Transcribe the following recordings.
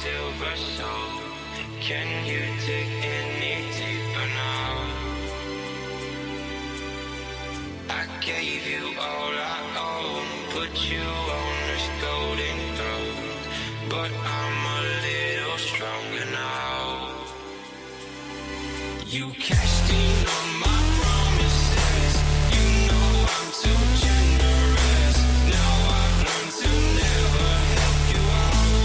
silver soul. Can you dig any deeper now? I gave you all I own, put you on this golden throne, but I'm a little stronger now. You cashed in on my promises. You know I'm too generous. Now I've learned to never help you out,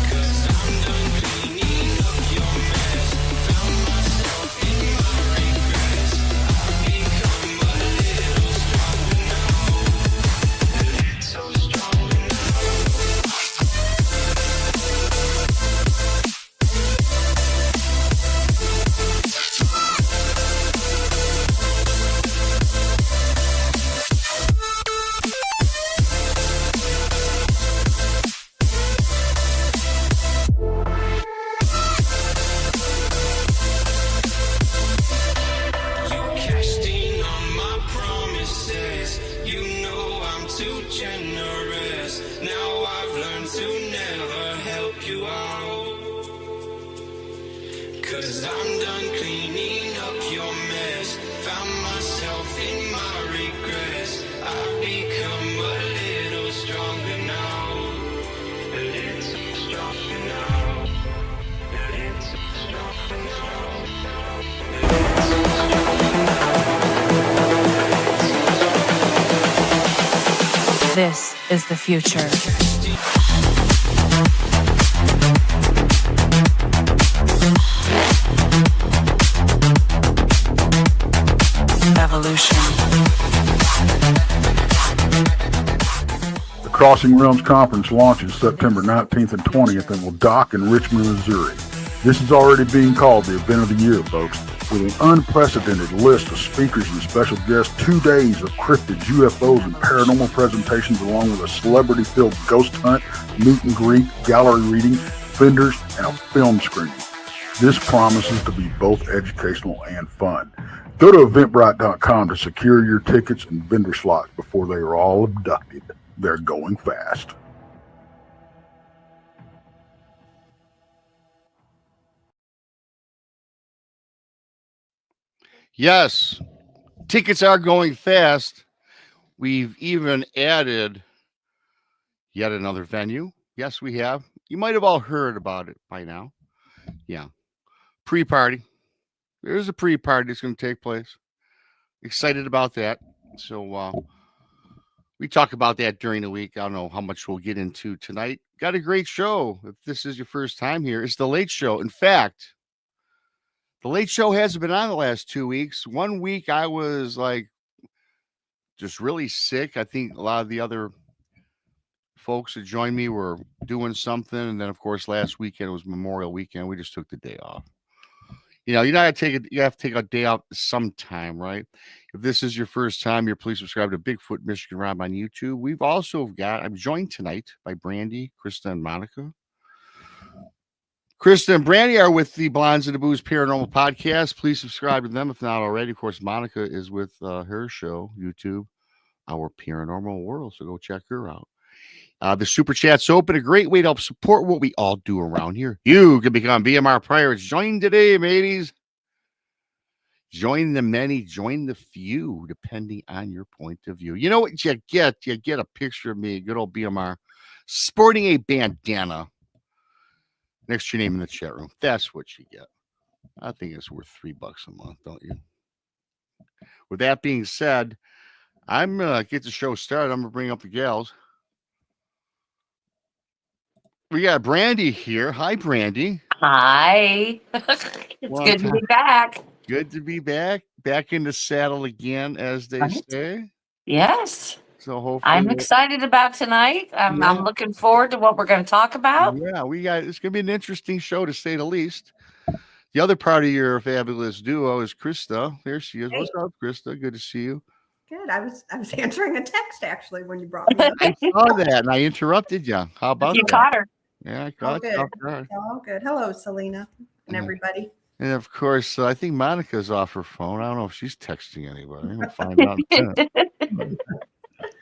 'cause I'm done cleaning up your mess. Found myself in my regrets. I've become a little stronger now. A little stronger now. You cashed in on my promises. You know I'm too generous. Now I've learned to never help you out, 'cause I'm done cleaning up your mess. Found myself in my regrets. I've become a little stronger now. A little stronger now. A little stronger now. This is the future. Evolution. The Crossing Realms Conference launches September 19th and 20th and will dock in Richmond, Missouri. This is already being called the event of the year, folks, with an unprecedented list of speakers and special guests, 2 days of cryptids, UFOs, and paranormal presentations, along with a celebrity-filled ghost hunt, meet and greet, gallery reading, vendors, and a film screening. This promises to be both educational and fun. Go to Eventbrite.com to secure your tickets and vendor slots before they are all abducted. They're going fast. Yes, tickets are going fast. We've even added yet another venue. Yes, we have. You might have all heard about it by now. Yeah. Pre-party. There's a pre-party that's going to take place. Excited about that. So we talk about that during the week. I don't know how much we'll get into tonight. Got a great show. If this is your first time here, it's the Late Show. In fact, the Late Show hasn't been on the last 2 weeks. 1 week I was like just really sick. I think a lot of the other folks that joined me were doing something. And then, of course, last weekend was Memorial Weekend. We just took the day off. You know, you have to take a day off sometime, right? If this is your first time, please subscribe to Bigfoot Michigan Rob on YouTube. We've also I'm joined tonight by Brandi, Krista, and Monica. Krista and Brandi are with the Blondes and the Booze Paranormal Podcast. Please subscribe to them if not already. Of course, Monica is with her show, YouTube, Our Paranormal World. So go check her out. The Super Chat's open. A great way to help support what we all do around here. You can become BMR Pirates. Join today, mateys. Join the many, join the few, depending on your point of view. You know what you get? You get a picture of me, good old BMR, sporting a bandana next to your name in the chat room. That's what you get. I think it's worth $3 a month, don't you? With that being said, I'm going to get the show started. I'm going to bring up the gals. We got Brandi here. Hi, Brandi. Hi. It's good to be back. Good to be back. Back in the saddle again, as they say. Yes. So hopefully I'm excited about tonight. I'm looking forward to what we're going to talk about. Yeah, it's going to be an interesting show, to say the least. The other part of your fabulous duo is Krista. There she is. Hey. What's up, Krista? Good to see you. Good. I was answering a text actually when you brought me up. I saw that and I interrupted you. How about you that? Caught her. Yeah, I caught her. Oh, good. Hello, Selena and everybody. And of course, I think Monica's off her phone. I don't know if she's texting anybody. We'll find out.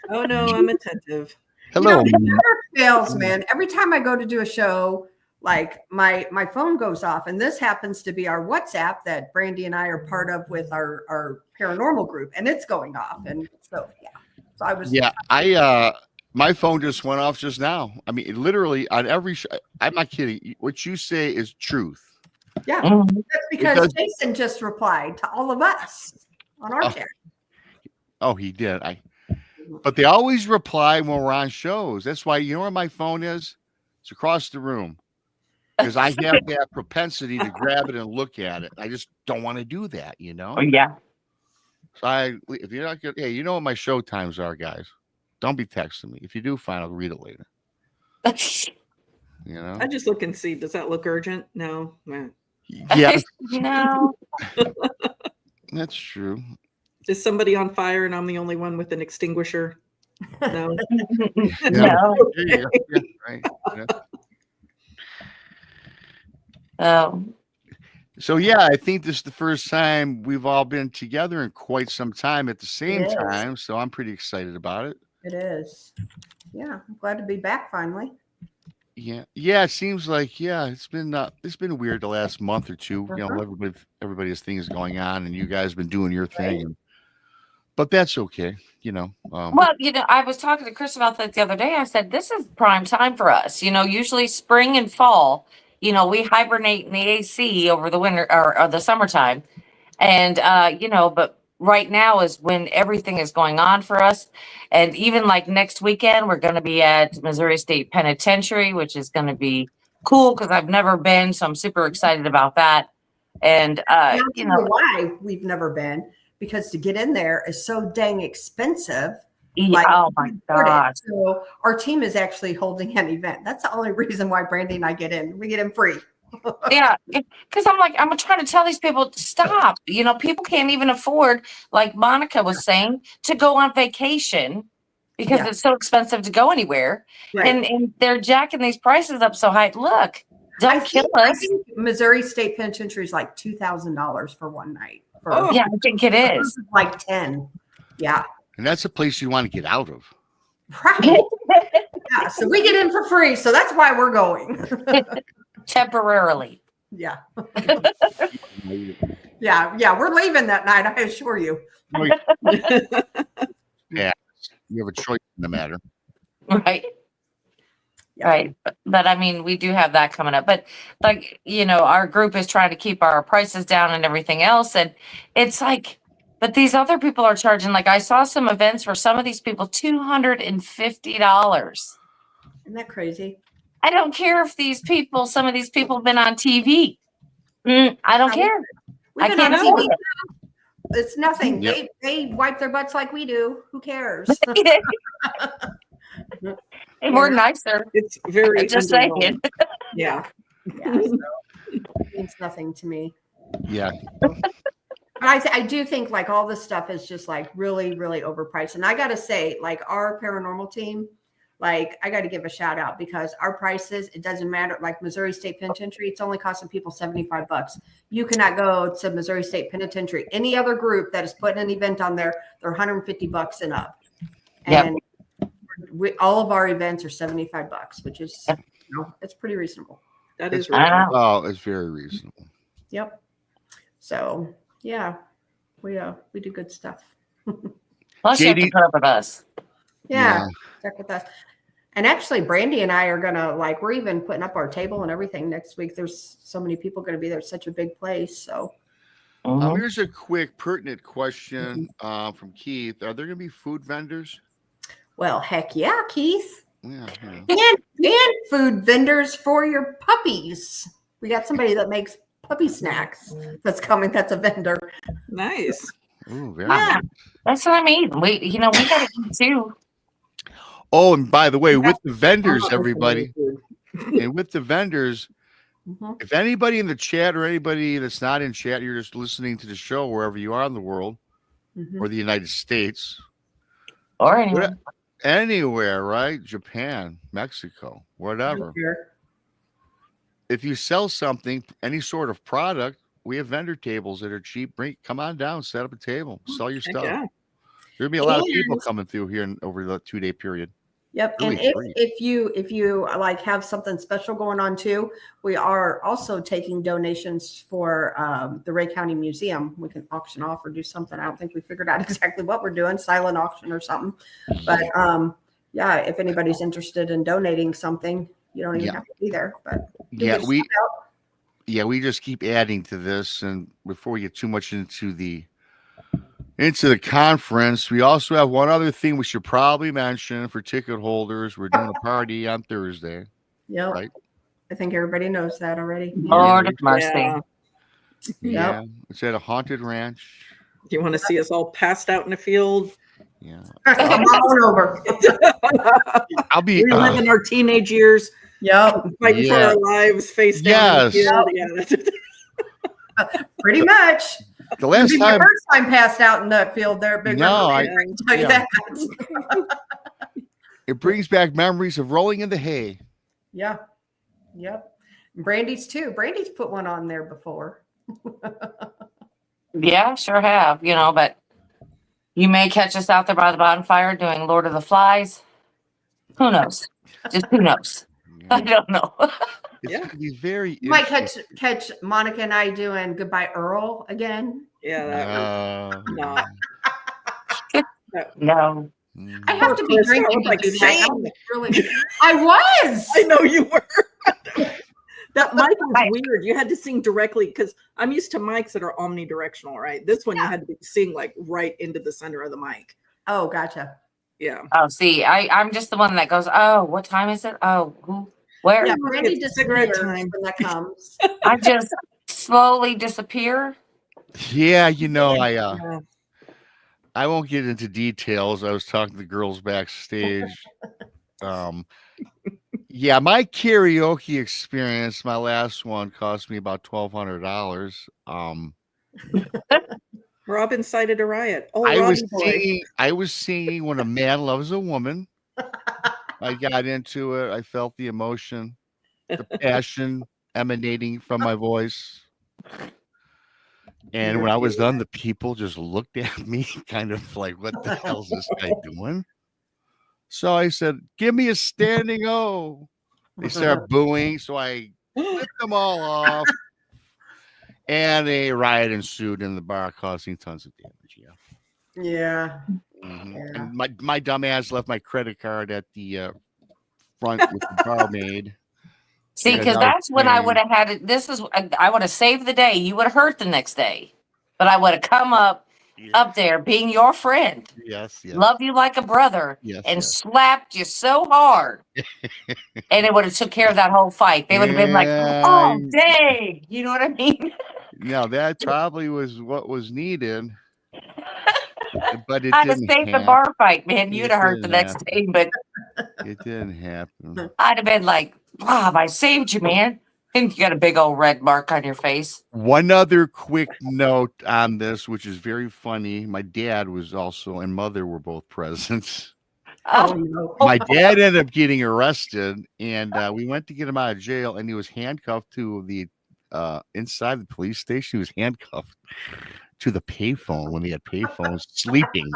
Oh no, I'm attentive. Hello. It never fails, man. Every time I go to do a show, like my phone goes off, and this happens to be our WhatsApp that Brandi and I are part of with our paranormal group, and it's going off. And so, yeah. So I was. Yeah, my phone just went off just now. I mean, literally on every show. I'm not kidding. What you say is truth. Yeah, that's because Jason just replied to all of us on our chat. Oh, he did. But they always reply when we're on shows. That's why, you know where my phone is? It's across the room. Because I have that propensity to grab it and look at it. I just don't want to do that, you know? Oh, yeah. So if you're not good, hey, you know what my show times are, guys. Don't be texting me. If you do, fine, I'll read it later. You know? I just look and see. Does that look urgent? No. Yeah. No. That's true. Is somebody on fire and I'm the only one with an extinguisher? No. No. Yeah, right. Yeah. So yeah, I think this is the first time we've all been together in quite some time at the same time. So I'm pretty excited about it. It is. Yeah, I'm glad to be back finally. Yeah. It seems like it's been weird the last month or two. You know, everybody's things going on, and you guys been doing your thing. But that's okay, you know. Well, you know, I was talking to Chris about that the other day. I said, this is prime time for us. You know, usually spring and fall, you know, we hibernate in the AC over the winter or the summertime. And, you know, but right now is when everything is going on for us. And even like next weekend, we're going to be at Missouri State Penitentiary, which is going to be cool because I've never been. So I'm super excited about that. And, you know, why we've never been. Because to get in there is so dang expensive. Like, oh my God. So our team is actually holding an event. That's the only reason why Brandi and I get in. We get in free. Yeah. Because I'm trying to tell these people, stop. You know, people can't even afford, like Monica was saying, to go on vacation because it's so expensive to go anywhere. Right. And they're jacking these prices up so high. Look, don't kill us. I think Missouri State Penitentiary is like $2,000 for one night. Yeah, I think it is. Like 10. Yeah. And that's a place you want to get out of. Right. Yeah. So we get in for free. So that's why we're going. Temporarily. Yeah. Yeah. We're leaving that night, I assure you. Yeah. You have a choice in the matter. Right. Yeah. Right. But I mean, we do have that coming up. But like, you know, our group is trying to keep our prices down and everything else. And it's like, but these other people are charging, like I saw some events for some of these people, $250. Isn't that crazy? I don't care if some of these people have been on TV. I don't care. I can't see it. It's nothing. Yep. They wipe their butts like we do. Who cares? And we're nicer. It's very just saying. Yeah. So it means nothing to me. Yeah. I do think like all this stuff is just like really, really overpriced. And I got to say, like our paranormal team, like I got to give a shout out because our prices, it doesn't matter. Like Missouri State Penitentiary, it's only costing people $75. You cannot go to Missouri State Penitentiary. Any other group that is putting an event on there, they're $150 and up. And all of our events are $75, which is, you know, it's pretty reasonable. That is reasonable. Oh, it's very reasonable. Yep. So yeah, we do good stuff. Plus, you have to put up with us. Yeah, check with us. And actually, Brandi and I are gonna we're even putting up our table and everything next week. There's so many people going to be there. It's such a big place. So here's a quick pertinent question from Keith. Are there going to be food vendors? Well, heck yeah, Keith. Yeah. And food vendors for your puppies. We got somebody that makes puppy snacks that's coming. That's a vendor. Nice. Ooh, very nice. That's what I mean. We got to eat too. Oh, and by the way, with the vendors, everybody, and with the vendors, if anybody in the chat or anybody that's not in chat, you're just listening to the show wherever you are in the world or the United States or anywhere, right? Japan, Mexico, whatever. If you sell something, any sort of product, we have vendor tables that are cheap. Come on down, set up a table, sell your stuff. Yeah. There'll be a lot of people coming through here over the 2-day period. Yep. And if you like have something special going on too, we are also taking donations for the Ray County Museum. We can auction off or do something. I don't think we figured out exactly what we're doing, silent auction or something. But yeah, if anybody's interested in donating something, you don't even have to be there. But we just keep adding to this, and before we get too much into the conference, we also have one other thing we should probably mention for ticket holders. We're doing a party on Thursday. Yeah, right. I think everybody knows that already. Lord of mercy. Yeah, it's at a haunted ranch. Do you want to see us all passed out in a field? Yeah, come on over. I'll be reliving our teenage years. Yep, fighting for our lives, face down. Yes. Pretty much. The last time, my first time passed out in that field there. Big no, I can tell you that. It brings back memories of rolling in the hay. Yeah. Yep. Brandi's too. Brandi's put one on there before. Yeah, sure have. But you may catch us out there by the bonfire doing Lord of the Flies. Who knows? Just who knows? I don't know. He's very. You might catch Monica and I doing Goodbye Earl again. Yeah. No. I have to be drinking to do that. Really, I was. I know you were. That mic was weird. You had to sing directly because I'm used to mics that are omnidirectional, right? This one you had to sing like right into the center of the mic. Oh, gotcha. Yeah. Oh, see, I'm just the one that goes, oh, what time is it? Oh, who? Where? Yeah, Brandi disappears when that comes. I just slowly disappear. Yeah, I won't get into details. I was talking to the girls backstage. Yeah, my karaoke experience, my last one, cost me about $1,200. Rob incited a riot. Oh, I was singing When a Man Loves a Woman. I got into it. I felt the emotion, the passion emanating from my voice. And when I was done, the people just looked at me kind of like, what the hell is this guy doing? So I said, give me a standing O. They start booing. So I flipped them all off. And a riot ensued in the bar, causing tons of damage. Yeah. Mm-hmm. And my dumb ass left my credit card at the front with the barmaid. See, because that's when I would have had it. I would have saved the day. You would have hurt the next day. But I would have come up there being your friend. Yes. Love you like a brother. And slapped you so hard. And it would have took care of that whole fight. They would have been like, oh, dang. You know what I mean? No, that probably was what was needed. But it I'd have saved the bar fight, man. You'd have hurt the next day, but it didn't happen. I'd have been like, Rob, I saved you, man. And you got a big old red mark on your face. One other quick note on this, which is very funny. My dad was also, and mother were both present. My dad ended up getting arrested, and we went to get him out of jail, and he was handcuffed to the inside the police station. He was handcuffed to the payphone when they had payphones, sleeping.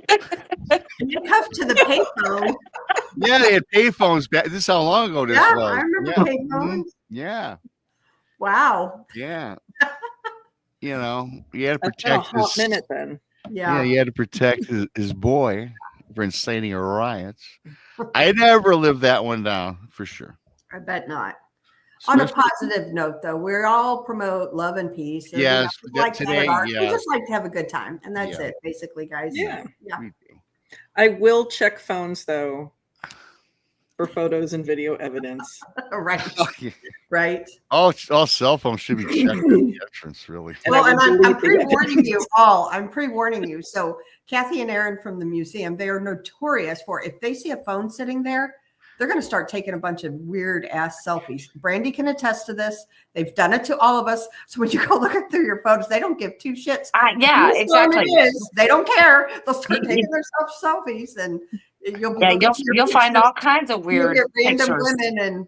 Handcuffed to the payphone. Yeah, they had payphones back. This is how long ago this was. I remember payphones. Yeah. Wow. Yeah. You had to protect his minute then. Yeah. He had to protect his boy for inciting a riot. I never lived that one down for sure. I bet not. On a positive note, though, we all promote love and peace. Yes, we just like to have a good time, and that's it, basically, guys. Yeah. I will check phones though for photos and video evidence. Right. Right. All cell phones should be checked at the entrance, really. Well, and I'm pre-warning you all. I'm pre-warning you. So Kathy and Aaron from the museum, they are notorious for if they see a phone sitting there, they're going to start taking a bunch of weird ass selfies. Brandi can attest to this. They've done it to all of us. So when you go looking through your photos, they don't give two shits. Yeah, exactly. They don't care. They'll start taking their selfies, and you'll find all kinds of weird random pictures. Women, and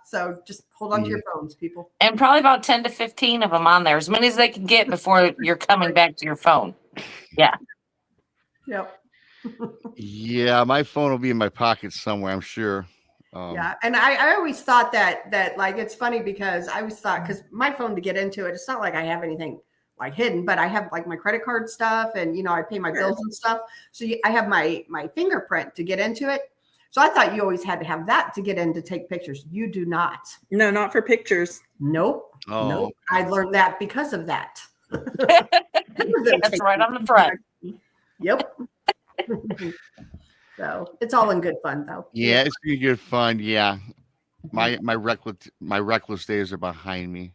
so just hold on to your phones, people. And probably about 10 to 15 of them on there, as many as they can get before you're coming back to your phone. Yeah. Yep. Yeah, my phone will be in my pocket somewhere, I'm sure. Yeah, and I always thought that like it's funny because I always thought because my phone to get into it, it's not like I have anything like hidden, but I have like my credit card stuff and I pay my bills and stuff. So I have my fingerprint to get into it. So I thought you always had to have that to get in to take pictures. You do not. No, not for pictures. Nope. Oh. Nope. I learned that because of that. That's right on the front. Yep. So it's all in good fun though. Yeah, it's pretty good fun. Yeah. My reckless days are behind me.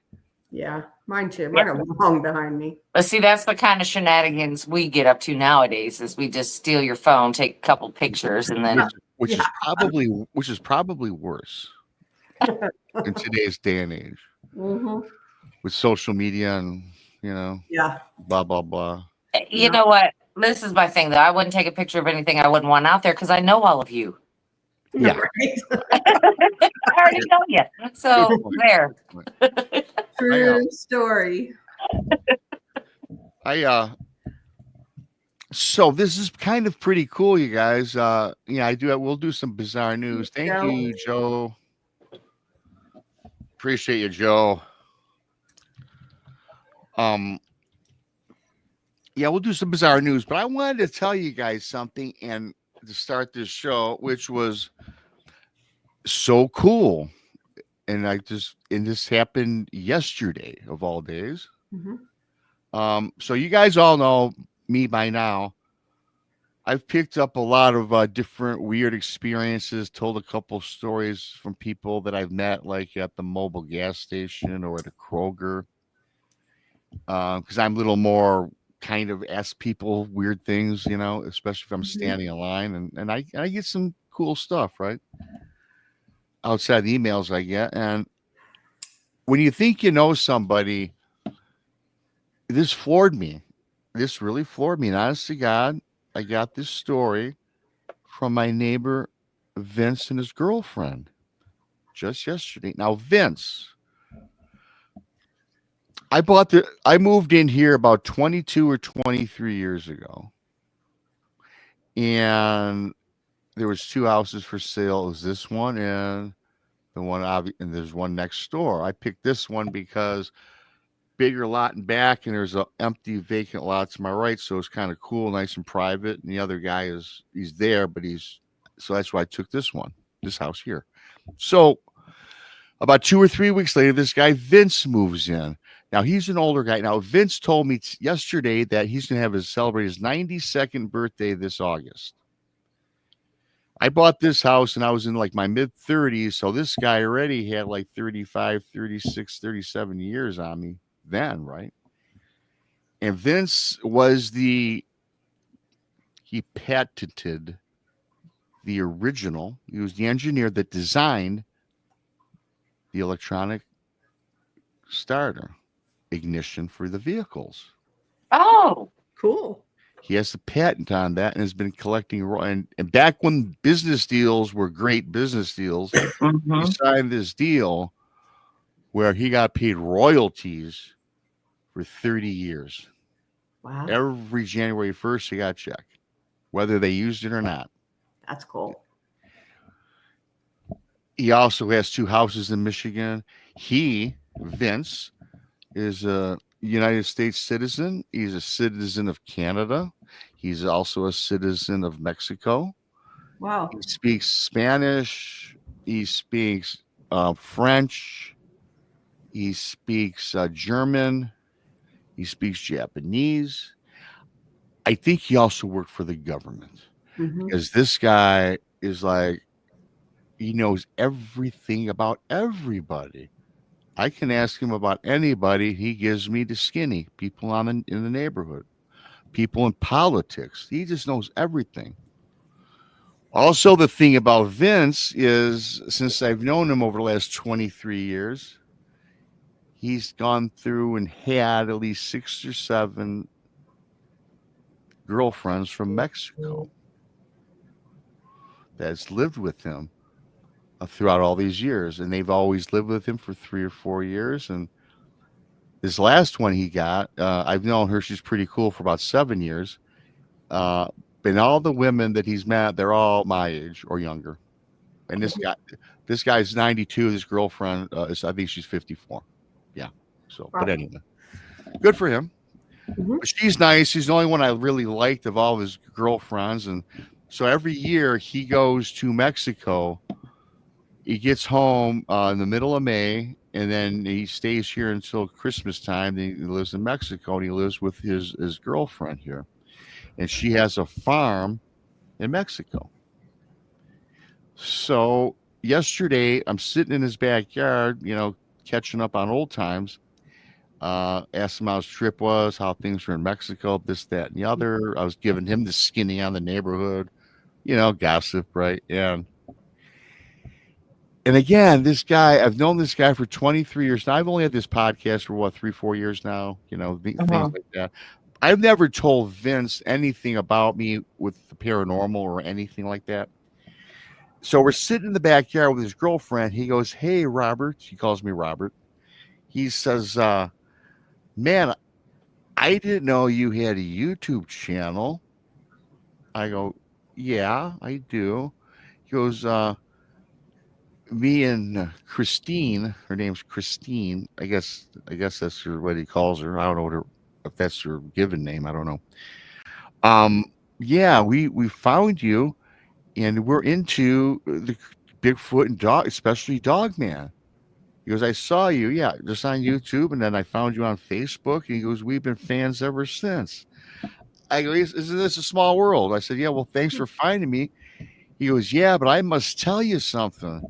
Yeah, mine too. Mine are long behind me. But see, that's the kind of shenanigans we get up to nowadays is we just steal your phone, take a couple pictures, and then Which is probably worse in today's day and age with social media and Yeah. blah blah blah. you know what? This is my thing though. I wouldn't take a picture of anything I wouldn't want out there because I know all of you. Yeah. I already know you. So there. True story. So this is kind of pretty cool, you guys. We'll do some bizarre news. Thank you, Joe. Appreciate you, Joe. We'll do some bizarre news, but I wanted to tell you guys something and to start this show, which was so cool. And this happened yesterday of all days. So you guys all know me by now. I've picked up a lot of different weird experiences, told a couple stories from people that I've met, like at the mobile gas station or at a Kroger. Because I'm a little more kind of ask people weird things, especially if I'm standing in line, and I get some cool stuff, right? Outside the emails I get. And when you think you know somebody, this floored me. This really floored me. And honest to God, I got this story from my neighbor, Vince, and his girlfriend just yesterday. Now, Vince, I moved in here about 22 or 23 years ago. And there was 2 houses for sale. It was this one and the one, and there's one next door. I picked this one because bigger lot in back, and there's a empty vacant lot to my right, so it's kind of cool, nice and private. And the other guy he's there, but so that's why I took this house here. So about 2 or 3 weeks later, this guy Vince moves in. Now he's an older guy. Now Vince told me yesterday that he's going to celebrate his 92nd birthday this August. I bought this house and I was in like my mid 30s. So this guy already had like 35, 36, 37 years on me then, right? And Vince he patented the original. He was the engineer that designed the electronic starter ignition for the vehicles. Oh, cool. He has a patent on that and has been collecting. And back when business deals were great business deals, he signed this deal where he got paid royalties for 30 years. Wow. Every January 1st, he got a check, whether they used it or not. That's cool. He also has 2 houses in Michigan. Vince, is a United States citizen. He's a citizen of Canada. He's also a citizen of Mexico. Wow. He speaks Spanish. He speaks French. He speaks German. He speaks Japanese. I think he also worked for the government because this guy is like, he knows everything about everybody. I can ask him about anybody. He gives me the skinny people in the neighborhood, people in politics. He just knows everything. Also, the thing about Vince is, since I've known him over the last 23 years, he's gone through and had at least 6 or 7 girlfriends from Mexico that's lived with him throughout all these years, and they've always lived with him for 3 or 4 years. And this last one he got, I've known her, she's pretty cool, for about 7 years. And all the women that he's met, they're all my age or younger. And this guy's 92. His girlfriend I think she's 54. Yeah. So, but anyway, good for him. But she's nice. She's the only one I really liked of all of his girlfriends. And so every year he goes to Mexico. He gets home in the middle of May, and then he stays here until Christmas time. Then he lives in Mexico, and he lives with his girlfriend here. And she has a farm in Mexico. So yesterday, I'm sitting in his backyard, catching up on old times. Asked him how his trip was, how things were in Mexico, this, that, and the other. I was giving him the skinny on the neighborhood, gossip, right? And again, this guy, I've known this guy for 23 years. Now, I've only had this podcast for 3-4 years now, things like that. I've never told Vince anything about me with the paranormal or anything like that. So we're sitting in the backyard with his girlfriend. He goes, "Hey, Robert." He calls me Robert. He says, "Man, I didn't know you had a YouTube channel." I go, "Yeah, I do." He goes, "Me and Christine," her name's Christine. I guess that's what he calls her. I don't know if that's her given name. I don't know. Yeah, we found you, and we're into the Bigfoot and dog, especially Dogman. He goes, "I saw you, just on YouTube, and then I found you on Facebook." And he goes, "We've been fans ever since." I go, "Isn't this a small world?" I said, "Yeah, well, thanks for finding me." He goes, "Yeah, but I must tell you something."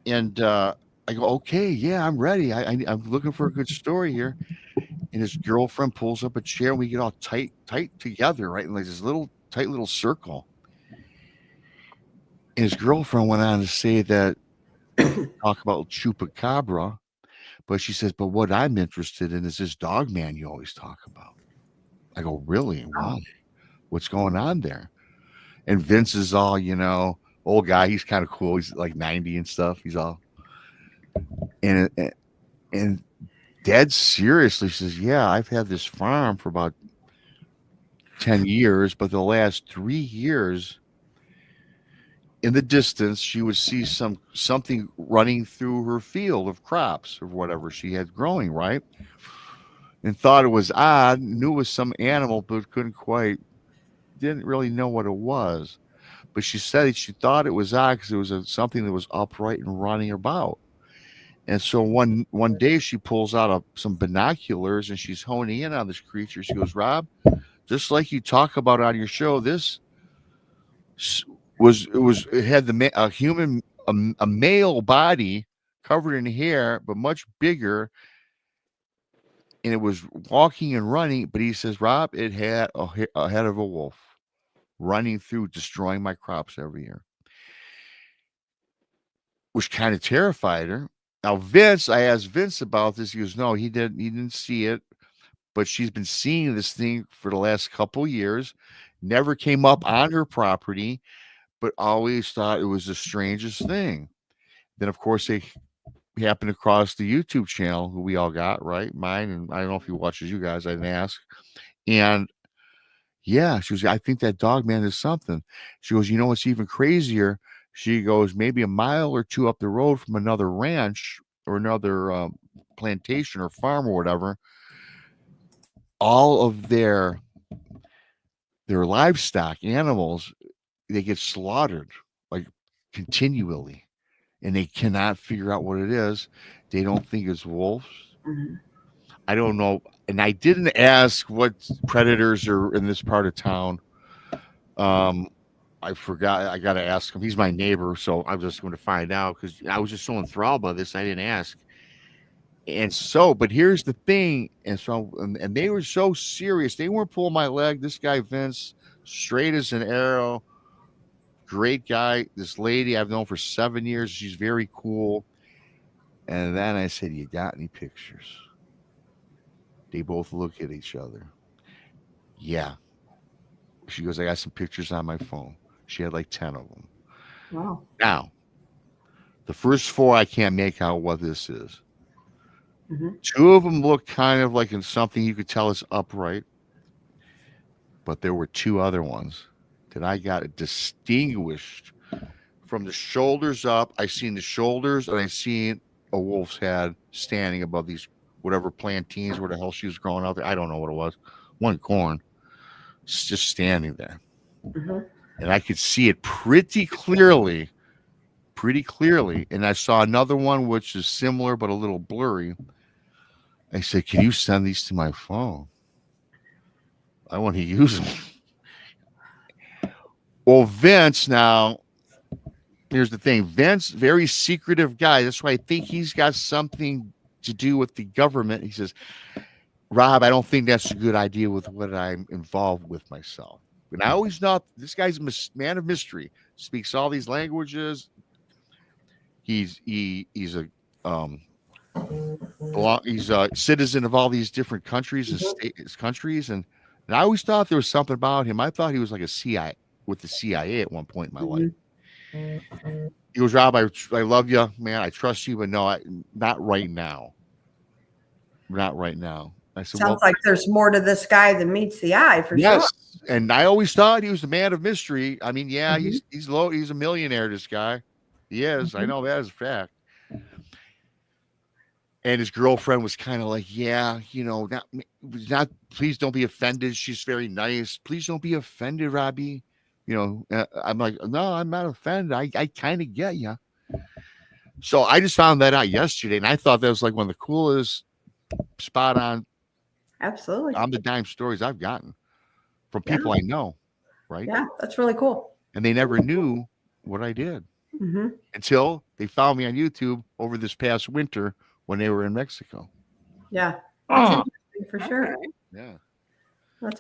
And I go, "Okay, yeah, I'm ready. I'm looking for a good story here." And his girlfriend pulls up a chair, and we get all tight together, right? In like this tight little circle. And his girlfriend went on to say that, talk about chupacabra, but she says, "But what I'm interested in is this Dogman you always talk about." I go, "Really? Why? What's going on there?" And Vince is all, old guy. He's kind of cool. He's like 90 and stuff. He's all, and dead seriously says, "Yeah, I've had this farm for about 10 years, but the last 3 years, in the distance, she would see something running through her field of crops or whatever she had growing, right? And thought it was odd, knew it was some animal, but didn't really know what it was. But she said she thought it was odd because it was something that was upright and running about." And so one day she pulls out some binoculars and she's honing in on this creature. She goes, "Rob, just like you talk about on your show, this it had a male body covered in hair, but much bigger, and it was walking and running." But he says, "Rob, it had a head of a wolf running through, destroying my crops every year," which kind of terrified her. Now, I asked Vince about this. He goes, "No, he didn't see it, but she's been seeing this thing for the last couple years. Never came up on her property, but always thought it was the strangest thing." Then, of course, they happened across the YouTube channel who we all got, right? Mine, and I don't know if he watches you guys. I didn't ask. And yeah, she goes, "I think that Dogman is something." She goes, "What's even crazier?" She goes, "Maybe a mile or two up the road from another ranch or another plantation or farm or whatever, all of their livestock, animals, they get slaughtered like continually, and they cannot figure out what it is. They don't think it's wolves. I don't know." And I didn't ask what predators are in this part of town. I forgot. I got to ask him. He's my neighbor, so I'm just going to find out because I was just so enthralled by this. I didn't ask. And so, but here's the thing. And so, and they were so serious. They weren't pulling my leg. This guy, Vince, straight as an arrow. Great guy. This lady I've known for 7 years. She's very cool. And then I said, "You got any pictures?" They both look at each other. Yeah. She goes, "I got some pictures on my phone." She had like 10 of them. Wow. Now, the first 4, I can't make out what this is. 2 of them look kind of like in something you could tell is upright. but there were two other ones that I got distinguished from the shoulders up. I seen the shoulders, and I seen a wolf's head standing above these whatever plantains, where the hell she was growing out there. I don't know what it was. One corn, just standing there, and I could see it pretty clearly. And I saw another one which is similar but a little blurry. I said, "Can you send these to my phone? I want to use them." Well, Vince, now, here's the thing. Vince, very secretive guy. That's why I think he's got something to do with the government. He says, "Rob, I don't think that's a good idea with what I'm involved with myself." And I always thought this guy's a man of mystery, speaks all these languages. He's a citizen of all these different countries and countries, and I always thought there was something about him. I thought he was like a CIA with the CIA at one point in my life. He goes, "Rob, I love you, man. I trust you, but no, not right now. Not right now." I said, Sounds like there's more to this guy than meets the eye, for sure. And I always thought he was the man of mystery. I mean, yeah, he's a millionaire. This guy, he is. I know that is a fact. And his girlfriend was kind of like, "Yeah, not. Please don't be offended. She's very nice. Please don't be offended, Robbie." I'm like, "No, I'm not offended. I kind of get you." So I just found that out yesterday, and I thought that was like one of the coolest, spot on, absolutely, on the dime stories I've gotten from people I know. Right? Yeah, that's really cool. And they never knew what I did until they found me on YouTube over this past winter when they were in Mexico. Yeah, that's interesting for sure. Yeah.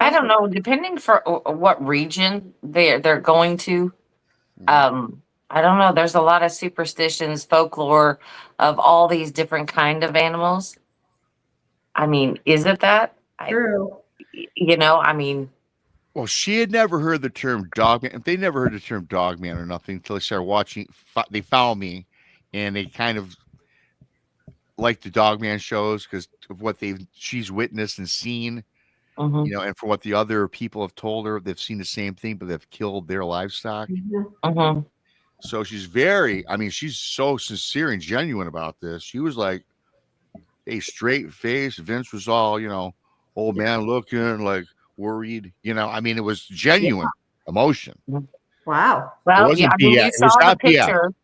I don't know, depending for what region they're going to. I don't know. There's a lot of superstitions, folklore of all these different kind of animals. I mean, is it that? True. I mean. Well, she had never heard the term dogman. They never heard the term dogman or nothing until they started watching. They found me, and they kind of like the dogman shows because of what she's witnessed and seen. And for what the other people have told her, they've seen the same thing, but they've killed their livestock. So she's she's so sincere and genuine about this. She was like a straight face. Vince was all, old man looking, like worried. It was genuine emotion. Wow. Well, you saw the picture.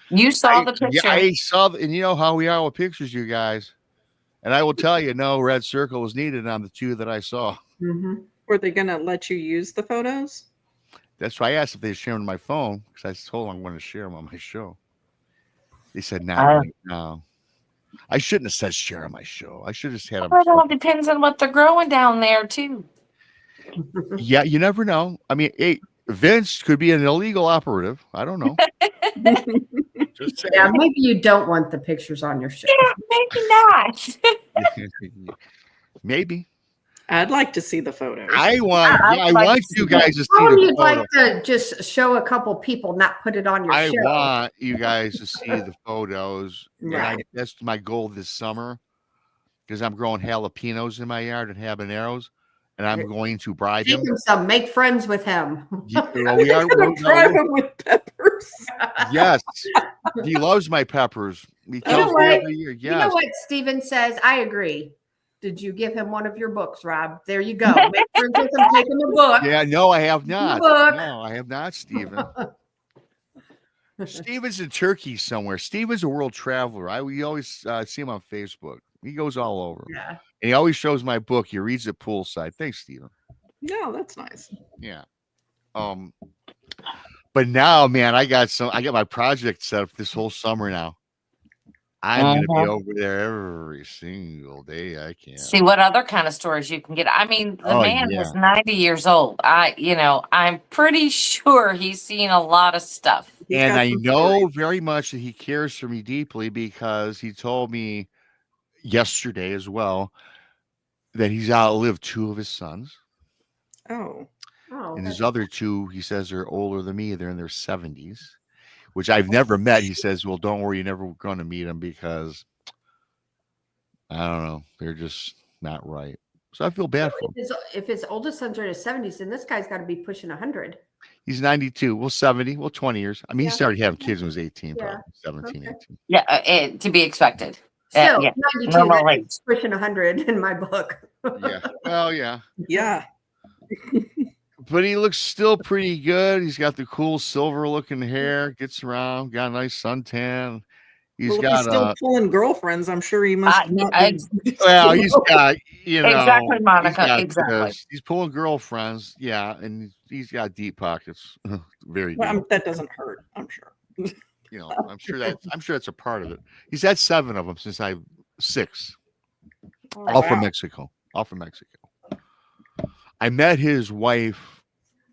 You saw the picture. Yeah, I saw, and you know how we are with pictures, you guys. And I will tell you, no red circle was needed on the two that I saw. Were they going to let you use the photos? That's why I asked if they share on my phone, because I told them I'm going to share them on my show. They said, no. I shouldn't have said share on my show. I should have just had them. It all depends on what they're growing down there, too. Yeah, you never know. I mean, Vince could be an illegal operative. I don't know. Yeah, maybe you don't want the pictures on your show. Yeah, maybe not. Maybe. I'd like to see the photos. I want you guys to see How the would you photo. like to just show a couple people, not put it on your show? I want you guys to see the photos. Right. That's my goal this summer, because I'm growing jalapenos in my yard and habaneros, and I'm going to bribe him. Take him some. Make friends with him. We are bribe him with peppers. Yes, he loves my peppers. He tells me every year. Yes. You know what Steven says? I agree. Did you give him one of your books, Rob? There you go. Make friends with him. Take him a book. Yeah, no, I have not. Book. No, I have not, Steven. Steven's in Turkey somewhere. Steven's a world traveler. We always see him on Facebook. He goes all over. Yeah. And he always shows my book. He reads it poolside. Thanks, Steven. No, that's nice. Yeah. But now, man, I got my project set up this whole summer now. I'm going to be over there every single day I can. See what other kind of stories you can get. I mean, the man is 90 years old. I'm pretty sure he's seen a lot of stuff. And I know very much that he cares for me deeply, because he told me yesterday as well that he's outlived two of his sons. Oh. And his other two, he says, are older than me. They're in their 70s. Which I've never met. He says, well, don't worry, you're never going to meet them because, I don't know, they're just not right. So I feel bad for him. If his oldest son's are in his 70s, then this guy's got to be pushing 100. He's 92. Well, 70. Well, 20 years. I mean, he Yeah. started having kids when he was 18, Yeah. probably 17, Okay. 18. Yeah, to be expected. Still, Yeah, 92, normal that's pushing 100 in my book. Yeah. Well, yeah. Yeah. But he looks still pretty good. He's got the cool silver looking hair, gets around, got a nice suntan. He's Well, if got he's still pulling girlfriends, I'm sure he must not be. well, he's got, you know, Exactly, Monica, he's got exactly. he's pulling girlfriends, yeah, and he's got deep pockets. Very deep. That doesn't hurt, I'm sure. You know, I'm sure that's a part of it. He's had 7 of them since I 6. All from Mexico. All from Mexico. I met his wife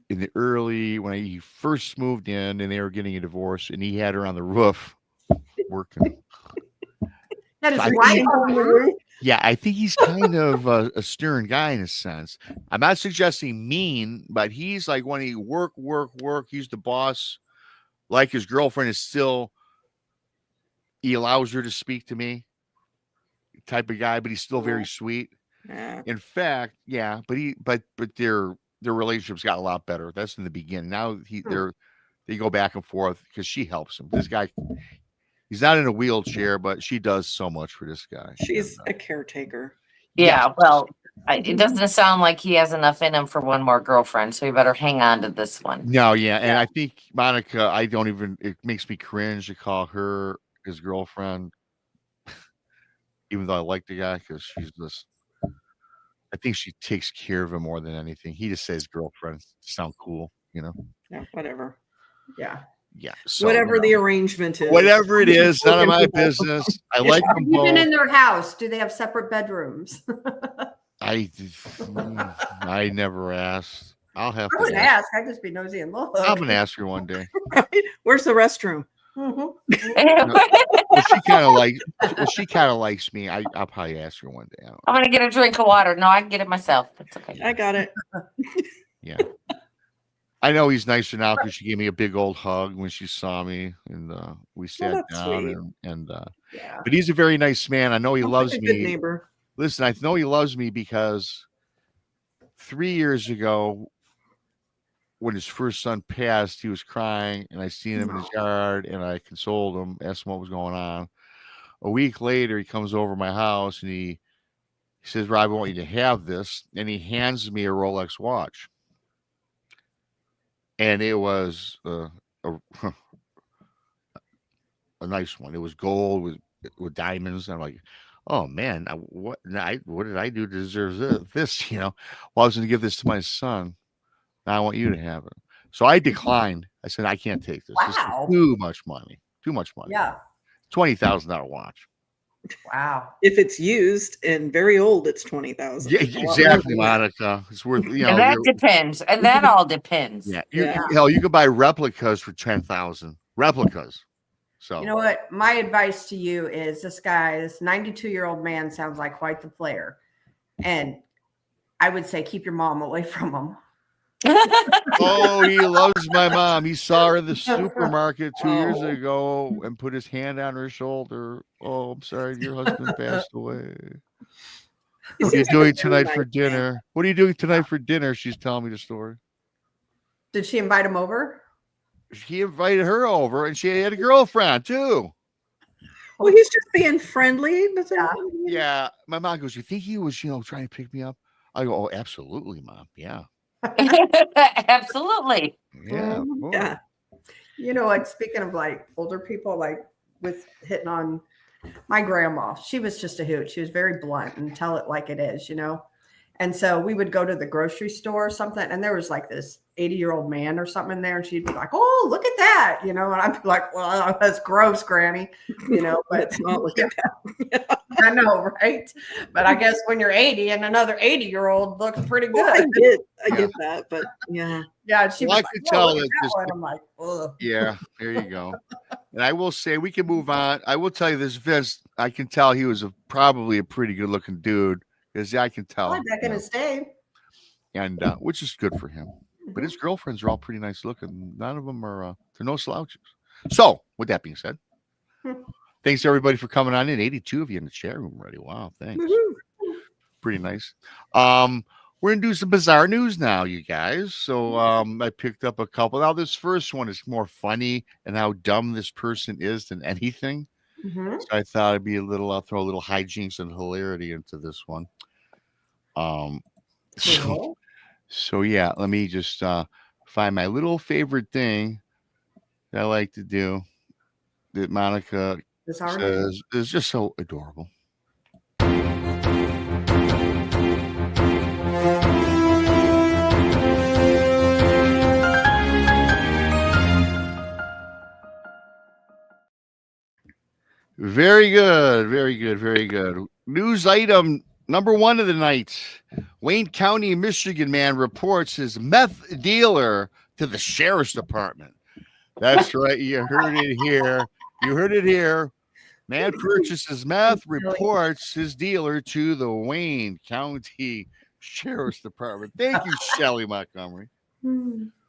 in the when he first moved in, and they were getting a divorce, and he had her on the roof working. That is right. Yeah, I think he's kind of a stern guy in a sense. I'm not suggesting mean, but he's like when he work. He's the boss. Like his girlfriend is still. He allows her to speak to me. Type of guy, but he's still very sweet. Yeah. In fact, yeah, but their relationship's got a lot better. That's in the beginning. Now they go back and forth because she helps him. This guy, he's not in a wheelchair, but she does so much for this guy. She's a caretaker. Yeah, well, it doesn't sound like he has enough in him for one more girlfriend, so he better hang on to this one. No, yeah, and I think Monica, it makes me cringe to call her his girlfriend, even though I like the guy because she's just. I think she takes care of him more than anything. He just says girlfriend to sound cool, you know. Yeah, whatever. Yeah. Yeah. So, whatever the arrangement is. Whatever it is, none of my business. I like them both. Even in their house, do they have separate bedrooms? I never asked. I'll have I to wouldn't ask. I'd just be nosy and look. I'm gonna ask her one day. Where's the restroom? Mhm. Well, she kind of likes me. I'll probably ask her one day. I'm gonna get a drink of water. No, I can get it myself. It's okay. I got it. Yeah. I know he's nicer now because she gave me a big old hug when she saw me, and we sat down. Yeah. But he's a very nice man. I know he loves like a me. good neighbor. Listen, I know he loves me because 3 years ago, when his first son passed, he was crying, and I seen him in his yard, and I consoled him, asked him what was going on. A week later, he comes over my house, and he says, "Rob, I want you to have this," and he hands me a Rolex watch, and it was a nice one. It was gold with diamonds. And I'm like, "Oh man, what did I do to deserve this?" You know, well, I was going to give this to my son. Now I want you to have it. So I declined. I said, I can't take this. This is too much money. Too much money. Yeah. $20,000 watch. Wow. If it's used and very old, it's 20,000. Yeah, exactly, Monica. It's worth, you know. And that depends. And that all depends. Yeah. Hell, you could buy replicas for 10,000. Replicas. So you know what? My advice to you is this 92-year-old man sounds like quite the player. And I would say keep your mom away from him. Oh, he loves my mom. He saw her in the supermarket 2 years ago and put his hand on her shoulder. Oh, I'm sorry, your husband passed away. What are you doing tonight for dinner? What are you doing tonight for dinner? She's telling me the story. Did she invite him over? He invited her over, and she had a girlfriend too. Well, he's just being friendly. Yeah. My mom goes, "You think he was, trying to pick me up?" I go, "Oh, absolutely, Mom. Yeah." Absolutely. Yeah. Yeah. You know what? Speaking of like older people, like with hitting on my grandma, she was just a hoot. She was very blunt and tell it like it is, And so we would go to the grocery store or something, and there was like this 80-year-old man or something in there, and she'd be like, "Oh, look at that," and I'd be like, "Well, that's gross, Granny," but Let's not look at that. I know, right? But I guess when you're 80 and another 80-year-old looks pretty good. Well, I get that, but yeah. Yeah, she was I like, could "Oh, tell look at that that this- one." I'm like, ugh. Yeah, there you go. And I will say we can move on. I will tell you this, Vince. I can tell he was probably a pretty good-looking dude because I can tell. I'm back in his day. And which is good for him. But his girlfriends are all pretty nice looking. None of them are they're no slouches. So, with that being said, thanks everybody for coming on in. 82 of you in the chat room already. Wow, thanks. pretty nice. We're gonna do some bizarre news now, you guys. So I picked up a couple. Now this first one is more funny and how dumb this person is than anything. Mhm. So I thought it'd be a little. I'll throw a little hijinks and hilarity into this one. Cool. So yeah, let me just find my little favorite thing that I like to do that Monica Bizarre. says is just so adorable. Very good, very good, very good. News item number 1 of the night. Wayne County, Michigan man reports his meth dealer to the sheriff's department. That's right. You heard it here. You heard it here. Man purchases meth, reports his dealer to the Wayne County Sheriff's Department. Thank you, Shelley Montgomery.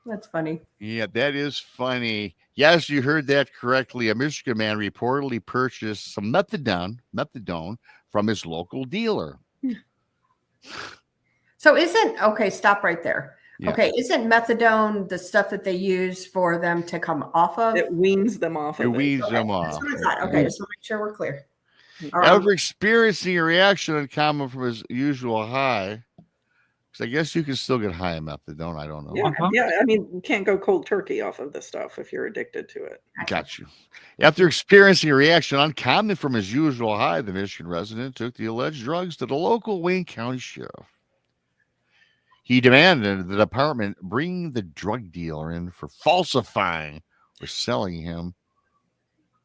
That's funny. Yeah, that is funny. Yes, you heard that correctly. A Michigan man reportedly purchased some methadone from his local dealer. So stop right there. Yeah. Okay, isn't methadone the stuff that they use for them to come off of? It weans them off. It weans them That's off. what I thought. Okay, just to make sure we're clear. Ever experiencing a reaction uncommon from his usual high? Because I guess you can still get high on methadone. I don't know. Yeah. I mean, you can't go cold turkey off of this stuff if you're addicted to it. Got you. After experiencing a reaction uncommon from his usual high, the Michigan resident took the alleged drugs to the local Wayne County sheriff. He demanded the department bring the drug dealer in for falsifying or selling him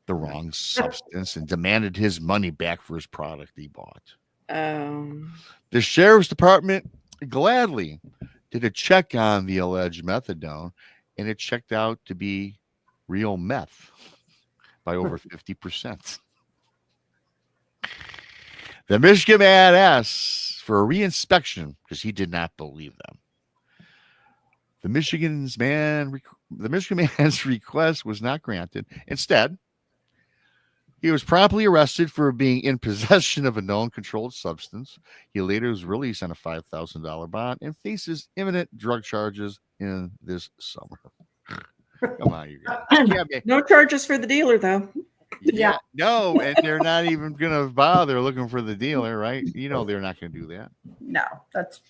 the wrong substance and demanded his money back for his product he bought. The sheriff's department gladly did a check on the alleged methadone, and it checked out to be real meth by over 50%. The Michigan man asked for a reinspection because he did not believe them. The Michigan man's request was not granted. Instead, he was promptly arrested for being in possession of a known controlled substance. He later was released on a $5,000 bond and faces imminent drug charges in this summer. Come on, you guys. No charges for the dealer, though. Yeah. No, and they're not even going to bother looking for the dealer, right? You know they're not going to do that. No, that's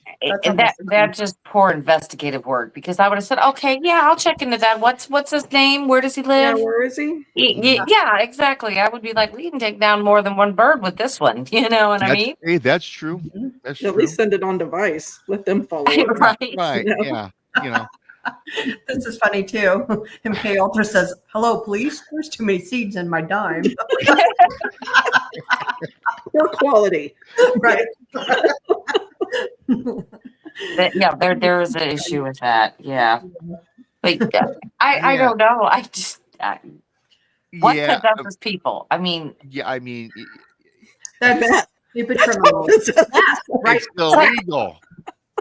just poor investigative work, because I would have said, okay, yeah, I'll check into that. What's his name? Where does he live? Yeah, where is he? Yeah, exactly. I would be like, we can take down more than one bird with this one. You know what I mean? Hey, that's true. That's At true. least send it on device. Let them follow it. Right. Right. You know? Yeah. You know. This is funny too. MK Ultra says, "Hello, police. There's too many seeds in my dime." Poor quality. Right. There is an issue with that. Yeah. But I don't know. I just what possesses people? I mean, That's stupid criminals. Right. It's illegal.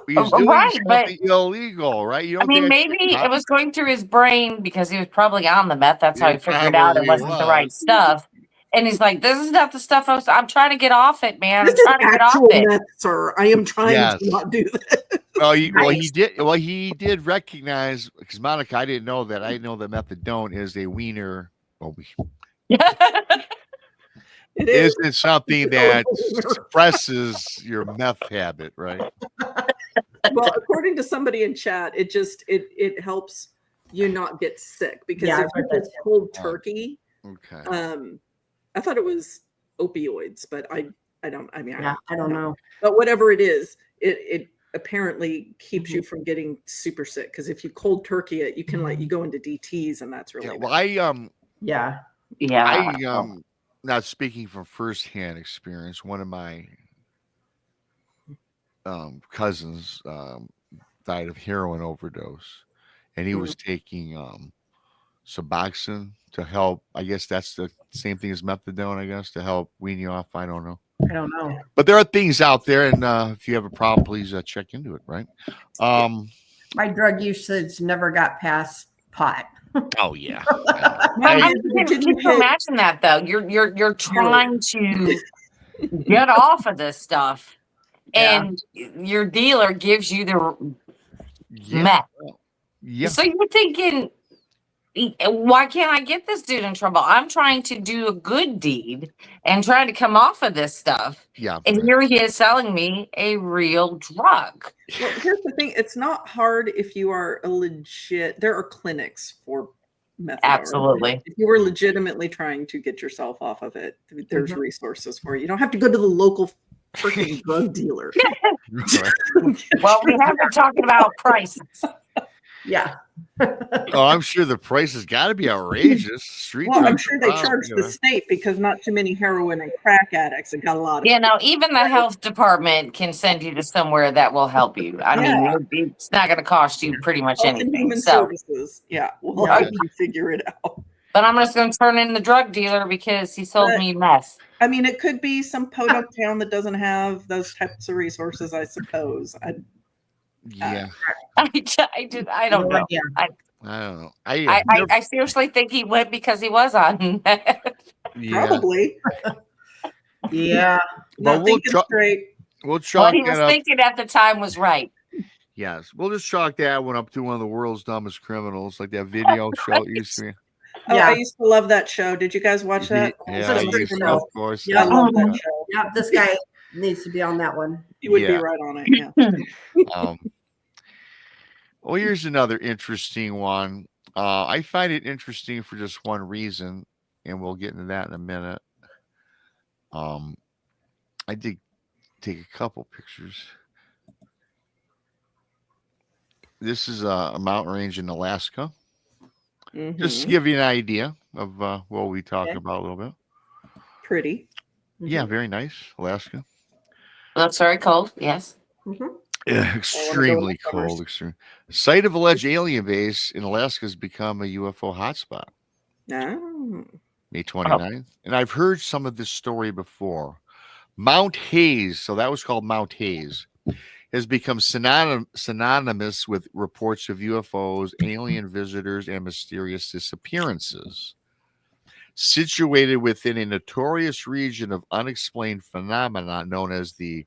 He's doing something illegal, right? You don't maybe it was going through his brain because he was probably on the meth. That's how he figured out it wasn't the right stuff. And he's like, "This is not the stuff I'm trying to get off it, man. I'm trying to get off it, meth, sir. I am trying to not do that." He did recognize, because Monica, I didn't know that. I know that methadone is a wiener. It isn't something that suppresses your meth habit, right? Well, according to somebody in chat, it helps you not get sick, because if you get cold turkey, I thought it was opioids, but I don't know. But whatever it is, it apparently keeps you from getting super sick, because if you cold turkey it, you can you go into DTs, and that's really bad. Not speaking from firsthand experience, one of my cousins died of heroin overdose, and he was taking Suboxone to help. I guess that's the same thing as methadone, I guess, to help wean you off. I don't know. But there are things out there, and if you have a problem, please check into it, right? My drug usage never got past pot. Oh yeah. Can you imagine that though? You're trying to get off of this stuff, and your dealer gives you the meth. Yeah. So you're thinking, why can't I get this dude in trouble? I'm trying to do a good deed and trying to come off of this stuff. Yeah. And here he is selling me a real drug. Well, here's the thing. It's not hard if you are a legit, there are clinics for methadone. Absolutely. If you were legitimately trying to get yourself off of it, there's resources for you. You don't have to go to the local freaking drug dealer. Well, we have been talking about prices. Yeah. Oh, I'm sure the price has got to be outrageous. Street Well, I'm drugs sure are they wild, charge you the know. state because not too many heroin and crack addicts have got a lot of. You know, even the health department can send you to somewhere that will help you. I mean, it's not going to cost you pretty much Health and anything. Human So, Services. Yeah, we'll help you figure it out. but I'm just going to turn in the drug dealer because he sold me meth. I mean, it could be some podunk town that doesn't have those types of resources, I suppose. Yeah. I don't know. Yeah. I don't know. I seriously think he went because he was on meth. Probably. Yeah. But Not thinking straight. We'll chalk What he that was up. thinking at the time was right. Yes, we'll just chalk that one up to one of the world's dumbest criminals, like that video show it used to be. Oh, I used to love that show. Did you guys watch that? Yeah, I used to, of course. Yeah, I love that show. Yeah, this guy needs to be on that one. You would be right on it. Yeah. Well, here's another interesting one. I find it interesting for just one reason, and we'll get into that in a minute. I did take a couple pictures. This is a mountain range in Alaska. Just to give you an idea of what we talk about a little bit. Pretty. Yeah, very nice. Alaska. Looks very cold. Yes. Yeah, extremely cold. Extreme. Site of alleged alien base in Alaska has become a UFO hotspot. May 29th. And I've heard some of this story before. Mount Hayes, so that was called Mount Hayes, has become synonymous with reports of UFOs, alien visitors, and mysterious disappearances. Situated within a notorious region of unexplained phenomena known as the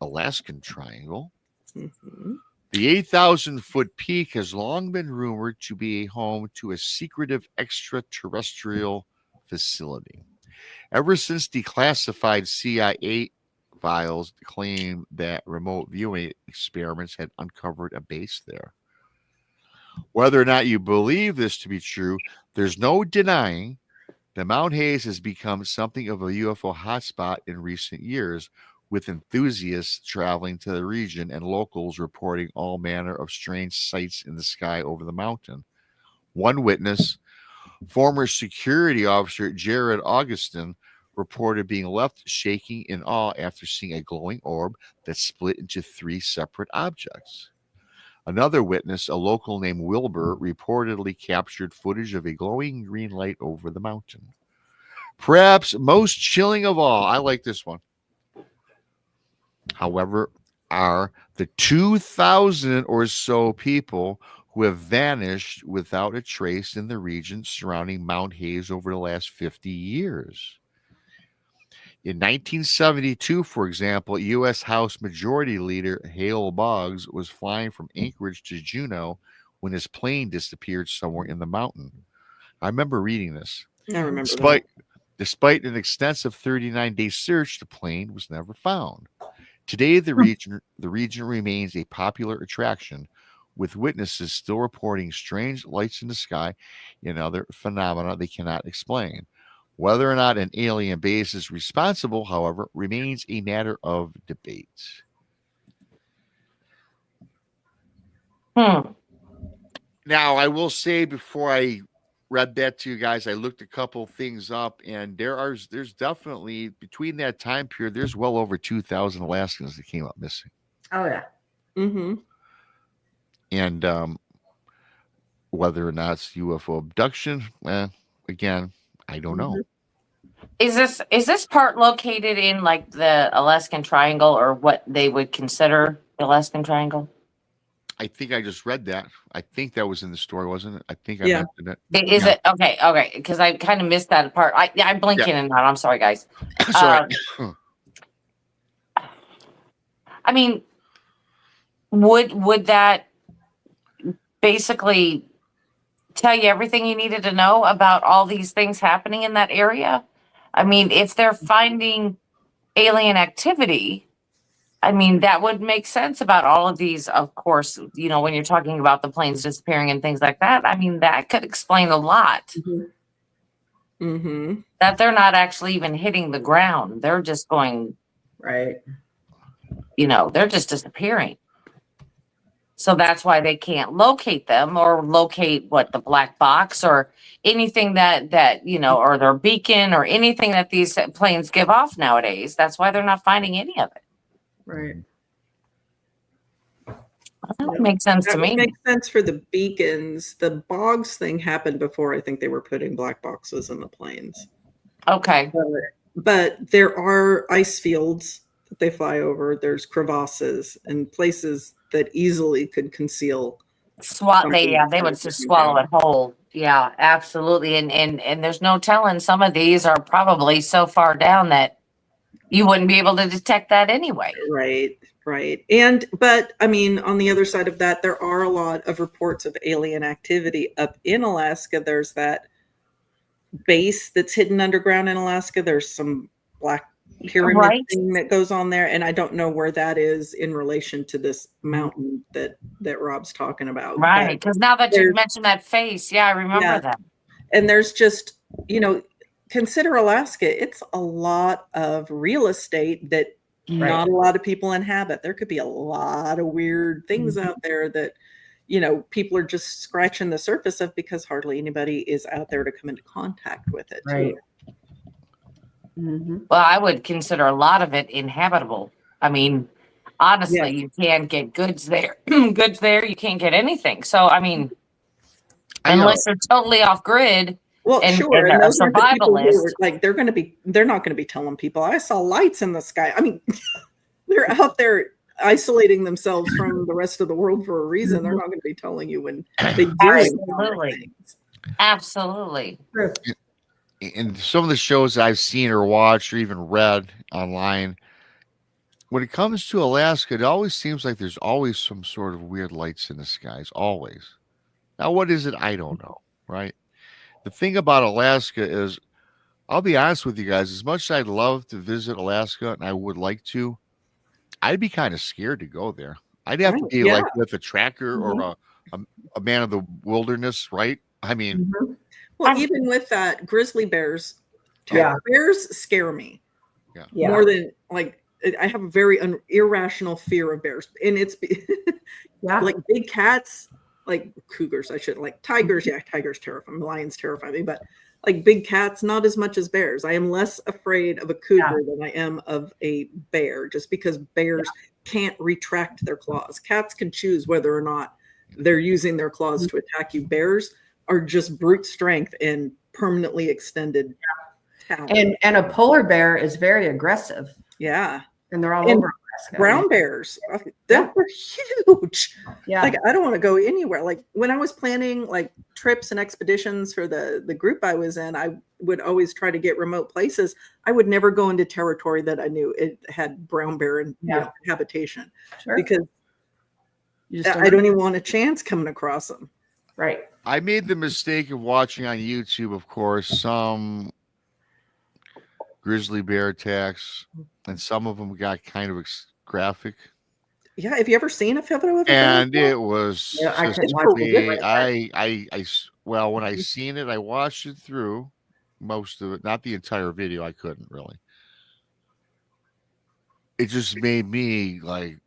Alaskan Triangle, the 8,000-foot peak has long been rumored to be a home to a secretive extraterrestrial facility. Ever since declassified CIA files claimed that remote viewing experiments had uncovered a base there. Whether or not you believe this to be true, there's no denying that Mount Hayes has become something of a UFO hotspot in recent years, with enthusiasts traveling to the region and locals reporting all manner of strange sights in the sky over the mountain. One witness, former security officer Jared Augustin, reported being left shaking in awe after seeing a glowing orb that split into 3 separate objects. Another witness, a local named Wilbur, reportedly captured footage of a glowing green light over the mountain. Perhaps most chilling of all, I like this one, however, are the 2,000 or so people who have vanished without a trace in the region surrounding Mount Hayes over the last 50 years. In 1972, for example, U.S. House Majority Leader Hale Boggs was flying from Anchorage to Juneau when his plane disappeared somewhere in the mountain. I remember reading this. I remember that. Despite an extensive 39-day search, the plane was never found. Today, the region remains a popular attraction, with witnesses still reporting strange lights in the sky and other phenomena they cannot explain. Whether or not an alien base is responsible, however, remains a matter of debate. Now, I will say before I read that to you guys, I looked a couple things up, and there's definitely, between that time period, there's well over 2,000 Alaskans that came up missing. Oh, yeah. And whether or not it's UFO abduction, again, I don't know. Is this part located in like the Alaskan Triangle, or what they would consider the Alaskan Triangle? I think I just read that. I think that was in the story, wasn't it? I think I mentioned it. Is it okay? Because I kind of missed that part. I'm blinking and out. I'm sorry, guys. Sorry. I mean, would that basically tell you everything you needed to know about all these things happening in that area? I mean, if they're finding alien activity, I mean, that would make sense about all of these, of course, you know, when you're talking about the planes disappearing and things like that. I mean, that could explain a lot. Mm-hmm. That they're not actually even hitting the ground. They're just going, Right. you know, they're just disappearing. So that's why they can't locate them or locate what the black box or anything that, you know, or their beacon or anything that these planes give off nowadays. That's why they're not finding any of it. Right. That makes sense That to would me. make sense for the beacons. The bogs thing happened before I think they were putting black boxes in the planes. Okay. But there are ice fields that they fly over. There's crevasses and places that easily could conceal. They would just swallow it whole. Yeah, absolutely. And there's no telling, some of these are probably so far down that you wouldn't be able to detect that anyway. Right. But I mean, on the other side of that, there are a lot of reports of alien activity up in Alaska. There's that base that's hidden underground in Alaska. There's some black pyramid thing that goes on there, and I don't know where that is in relation to this mountain that Rob's talking about. Right, because now that you mentioned that face, I remember that. And there's just, you know, consider Alaska. It's a lot of real estate that not a lot of people inhabit. There could be a lot of weird things out there that, you know, people are just scratching the surface of because hardly anybody is out there to come into contact with it. Right. Well, I would consider a lot of it inhabitable. I mean, honestly, you can't get goods there. Goods there, you can't get anything. So, I mean, unless you're totally off grid. Well, and sure. And a those are the people who survivalist. are, like, they're not going to be telling people, I saw lights in the sky. I mean, they're out there isolating themselves from the rest of the world for a reason. They're not going to be telling you when they do Absolutely. Absolutely. In some of the shows I've seen or watched or even read online, when it comes to Alaska, it always seems like there's always some sort of weird lights in the skies. Always. Now, what is it? I don't know. Right. The thing about Alaska is, I'll be honest with you guys, as much as I'd love to visit Alaska and I would like to, I'd be kind of scared to go there. I'd have to be like with a tracker or a man of the wilderness, right? I mean, well, even with that, grizzly bears, bears scare me more than, like, I have a very irrational fear of bears, and it's like big cats. Like cougars, I shouldn't like tigers. Yeah, tigers terrify me. Lions terrify me, but like big cats, not as much as bears. I am less afraid of a cougar than I am of a bear, just because bears can't retract their claws. Cats can choose whether or not they're using their claws to attack you. Bears are just brute strength and permanently extended talons. And a polar bear is very aggressive. Yeah. And they're all over. Brown bears, they're huge. Yeah. Like, I don't want to go anywhere. Like, when I was planning like trips and expeditions for the group I was in, I would always try to get remote places. I would never go into territory that I knew it had brown bear and habitation, because I don't even want a chance coming across them. Right. I made the mistake of watching on YouTube, of course, some grizzly bear attacks, and some of them got kind of graphic. Yeah, have you ever seen a photo of it? And it was well, when I Mm-hmm. seen it, I watched it through, most of it, not the entire video. I couldn't really. It just made me like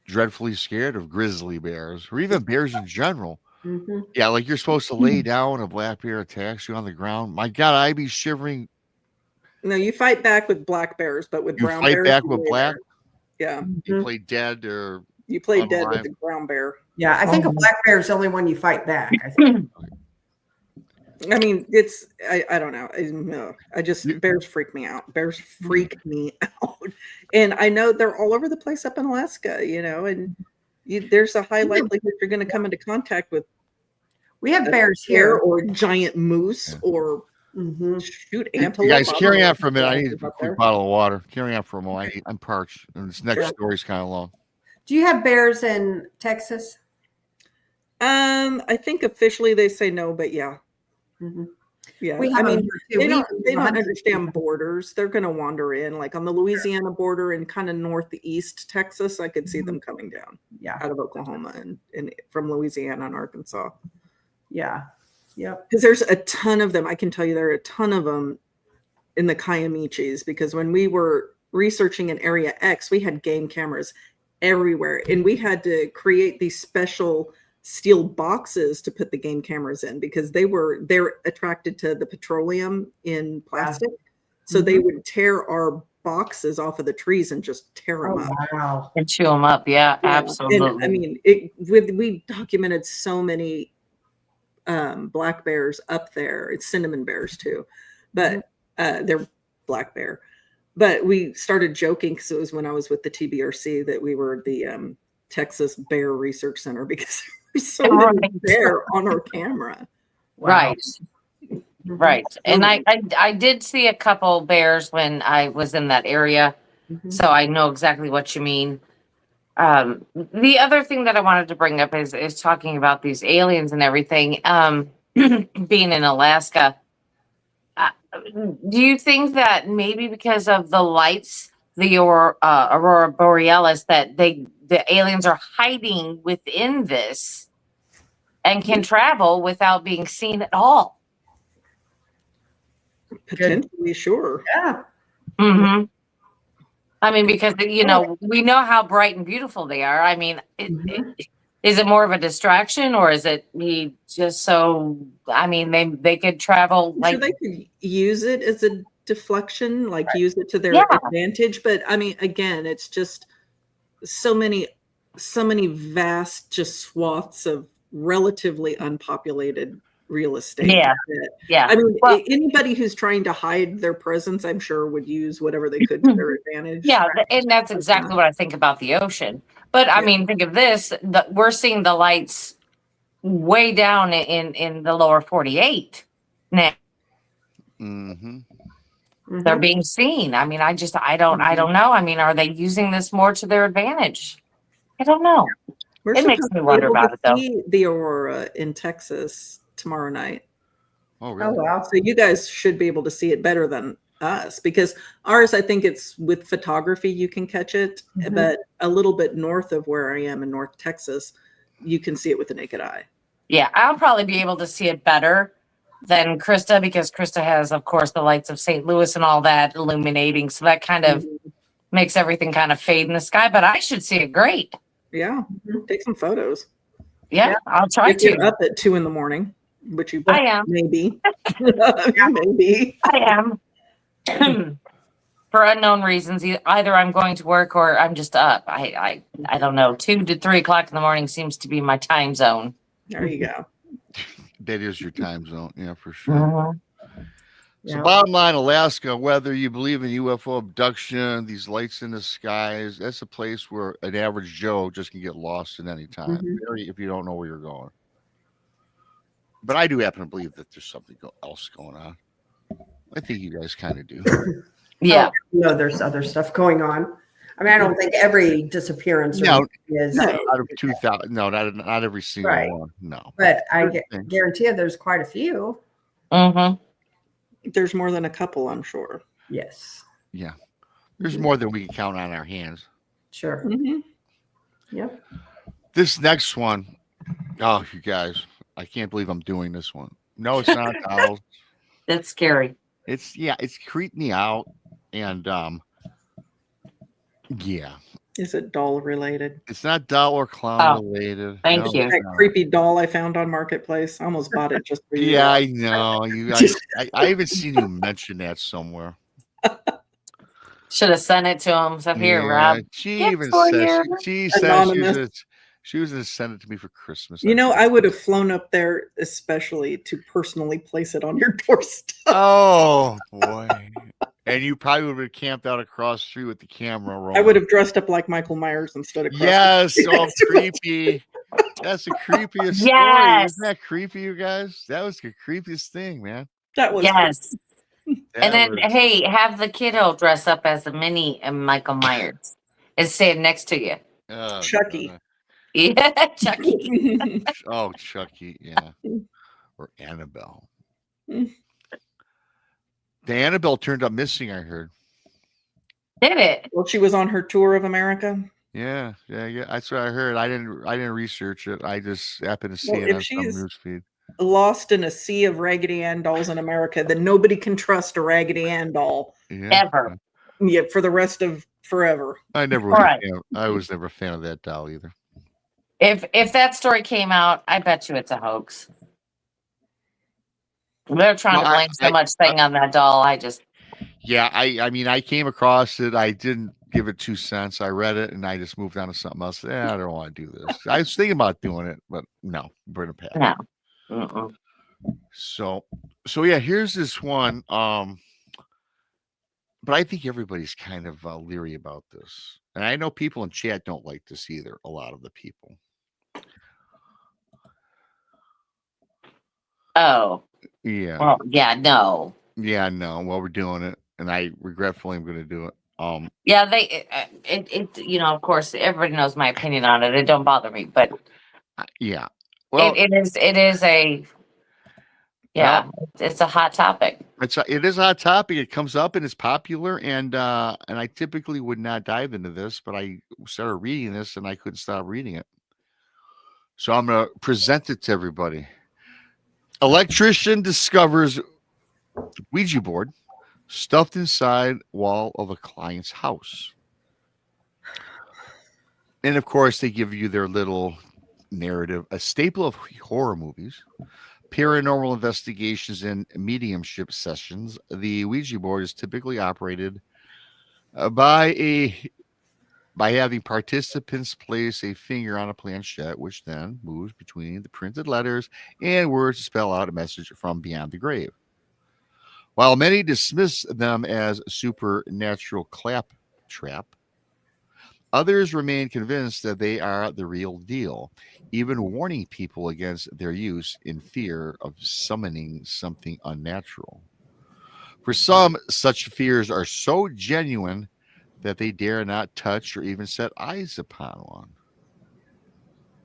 dreadfully scared of grizzly bears, or even bears in general. Yeah, like you're supposed to lay down, a black bear attacks you on the ground. My God, I'd be shivering. No, you fight back with black bears, but with brown bears, you fight back with black. Yeah, you play dead, or you play dead with the brown bear. Yeah, I think a black bear is the only one you fight back. I think. I mean, I don't know. I just, bears freak me out. Bears freak me out. And I know they're all over the place up in Alaska, you know, and there's a high likelihood you're going to come into contact with. We have bears here, or giant moose, or shoot, antelope. You guys, carry on for a minute. I need a quick bottle of water. Carry on for a moment. I'm parched, and this next story's kind of long. Do you have bears in Texas? I think officially they say no, but yeah. Mm-hmm. Yeah. We have they don't understand borders. They're going to wander in, like on the Louisiana border and kind of northeast Texas. I could see them coming down out of Oklahoma and from Louisiana and Arkansas. Yeah. Yep. Because there's a ton of them. I can tell you there are a ton of them in the Kiamichis, because when we were researching in Area X, we had game cameras everywhere, and we had to create these special steel boxes to put the game cameras in, because they're attracted to the petroleum in plastic. So they would tear our boxes off of the trees and just tear them up. Wow. And chew them up. Yeah, absolutely. And I mean, we documented so many black bears up there. It's cinnamon bears too, but they're black bear. But we started joking, because it was when I was with the TBRC, that we were the Texas Bear Research Center, because there's so many bear on our camera. Wow. Right. And I did see a couple bears when I was in that area. So I know exactly what you mean. The other thing that I wanted to bring up is talking about these aliens and everything. Being in Alaska, do you think that maybe because of the lights, the aurora borealis, that the aliens are hiding within this and can travel without being seen at all? Potentially, sure. Yeah. Mm-hmm. I mean, because we know how bright and beautiful they are. I mean, is it more of a distraction, or is it just so? I mean, they could travel Sure, they could use it as a deflection, like use it to their advantage. But I mean, again, it's just so many vast just swaths of relatively unpopulated real estate. Yeah. I mean, anybody who's trying to hide their presence, I'm sure, would use whatever they could to their advantage. Yeah, and that's exactly what I think about the ocean. But I mean, think of this: we're seeing the lights way down in the lower 48 now. They're being seen. I mean, I don't know. I mean, are they using this more to their advantage? I don't know. It makes me wonder about it, though. The aurora in Texas tomorrow night. Oh, really? Oh, wow. So you guys should be able to see it better than us, because ours, I think it's with photography you can catch it, but a little bit north of where I am in North Texas, you can see it with the naked eye. Yeah, I'll probably be able to see it better than Krista, because Krista has, of course, the lights of St. Louis and all that illuminating. So that kind of makes everything kind of fade in the sky, but I should see it great. Yeah. Take some photos. Yeah. I'll try if to. You're up at 2 a.m, which you I am. Maybe. Maybe. I am. For unknown reasons, either I'm going to work or I'm just up. I don't know. 2 to 3 o'clock in the morning seems to be my time zone. There you go. That is your time zone. Yeah, for sure. So bottom line, Alaska, whether you believe in UFO abduction, these lights in the skies, that's a place where an average Joe just can get lost at any time, if you don't know where you're going. But I do happen to believe that there's something else going on. I think you guys kind of do. Yeah. No, there's other stuff going on. I mean, I don't think every disappearance is out of 2,000. No, not every single one. No. But I guarantee you there's quite a few. There's more than a couple, I'm sure. Yes. Yeah. There's more than we can count on our hands. Sure. Yep. This next one, oh, you guys, I can't believe I'm doing this one. No, it's not dolls. That's scary. It's creeped me out, and Is it doll related? It's not doll or clown related. Thank you. That creepy doll I found on Marketplace. I almost bought it just for you. Yeah, I know. I even seen you mention that somewhere. Should have sent it to him. So here, Rob. She even said she said she was going to send it to me for Christmas. I would have flown up there especially to personally place it on your doorstep. Oh boy. And you probably would have camped out across the street with the camera rolling. I would have dressed up like Michael Myers instead of all creepy. That's the creepiest story. Isn't that creepy, you guys? That was the creepiest thing, man. That was And then, hey, have the kiddo dress up as a mini Michael Myers and stand next to you. Chucky. Yeah, Chucky. Oh, Chucky, yeah. Or Annabelle. Mm. The Annabelle turned up missing, I heard. Did it? Well, she was on her tour of America. Yeah. That's what I heard. I didn't research it. I just happened to see it If on some she's newsfeed. lost in a sea of Raggedy Ann dolls in America, then nobody can trust a Raggedy Ann doll Ever. Yeah, for the rest of forever. I was never a fan of that doll either. If that story came out, I bet you it's a hoax. They're trying to blame so much thing on that doll. Yeah, I mean, I came across it. I didn't give it 2 cents. I read it and I just moved on to something else. I don't want to do this. I was thinking about doing it, but no, we're gonna pass. No. So yeah, here's this one. But I think everybody's kind of leery about this, and I know people in chat don't like this either. A lot of the people. Oh. Yeah. Well, yeah, no. Yeah, no. Well, we're doing it, and I regretfully am going to do it. Yeah, of course, everybody knows my opinion on it. It don't bother me, but yeah. Well, it is it's a hot topic. It is a hot topic. It comes up and it's popular, and I typically would not dive into this, but I started reading this and I couldn't stop reading it. So I'm going to present it to everybody. Electrician discovers Ouija board stuffed inside wall of a client's house. And of course, they give you their little narrative, a staple of horror movies, paranormal investigations, and mediumship sessions. The Ouija board is typically operated by having participants place a finger on a planchette, which then moves between the printed letters and words to spell out a message from beyond the grave. While many dismiss them as supernatural claptrap, others remain convinced that they are the real deal, even warning people against their use in fear of summoning something unnatural. For some, such fears are so genuine that they dare not touch or even set eyes upon one.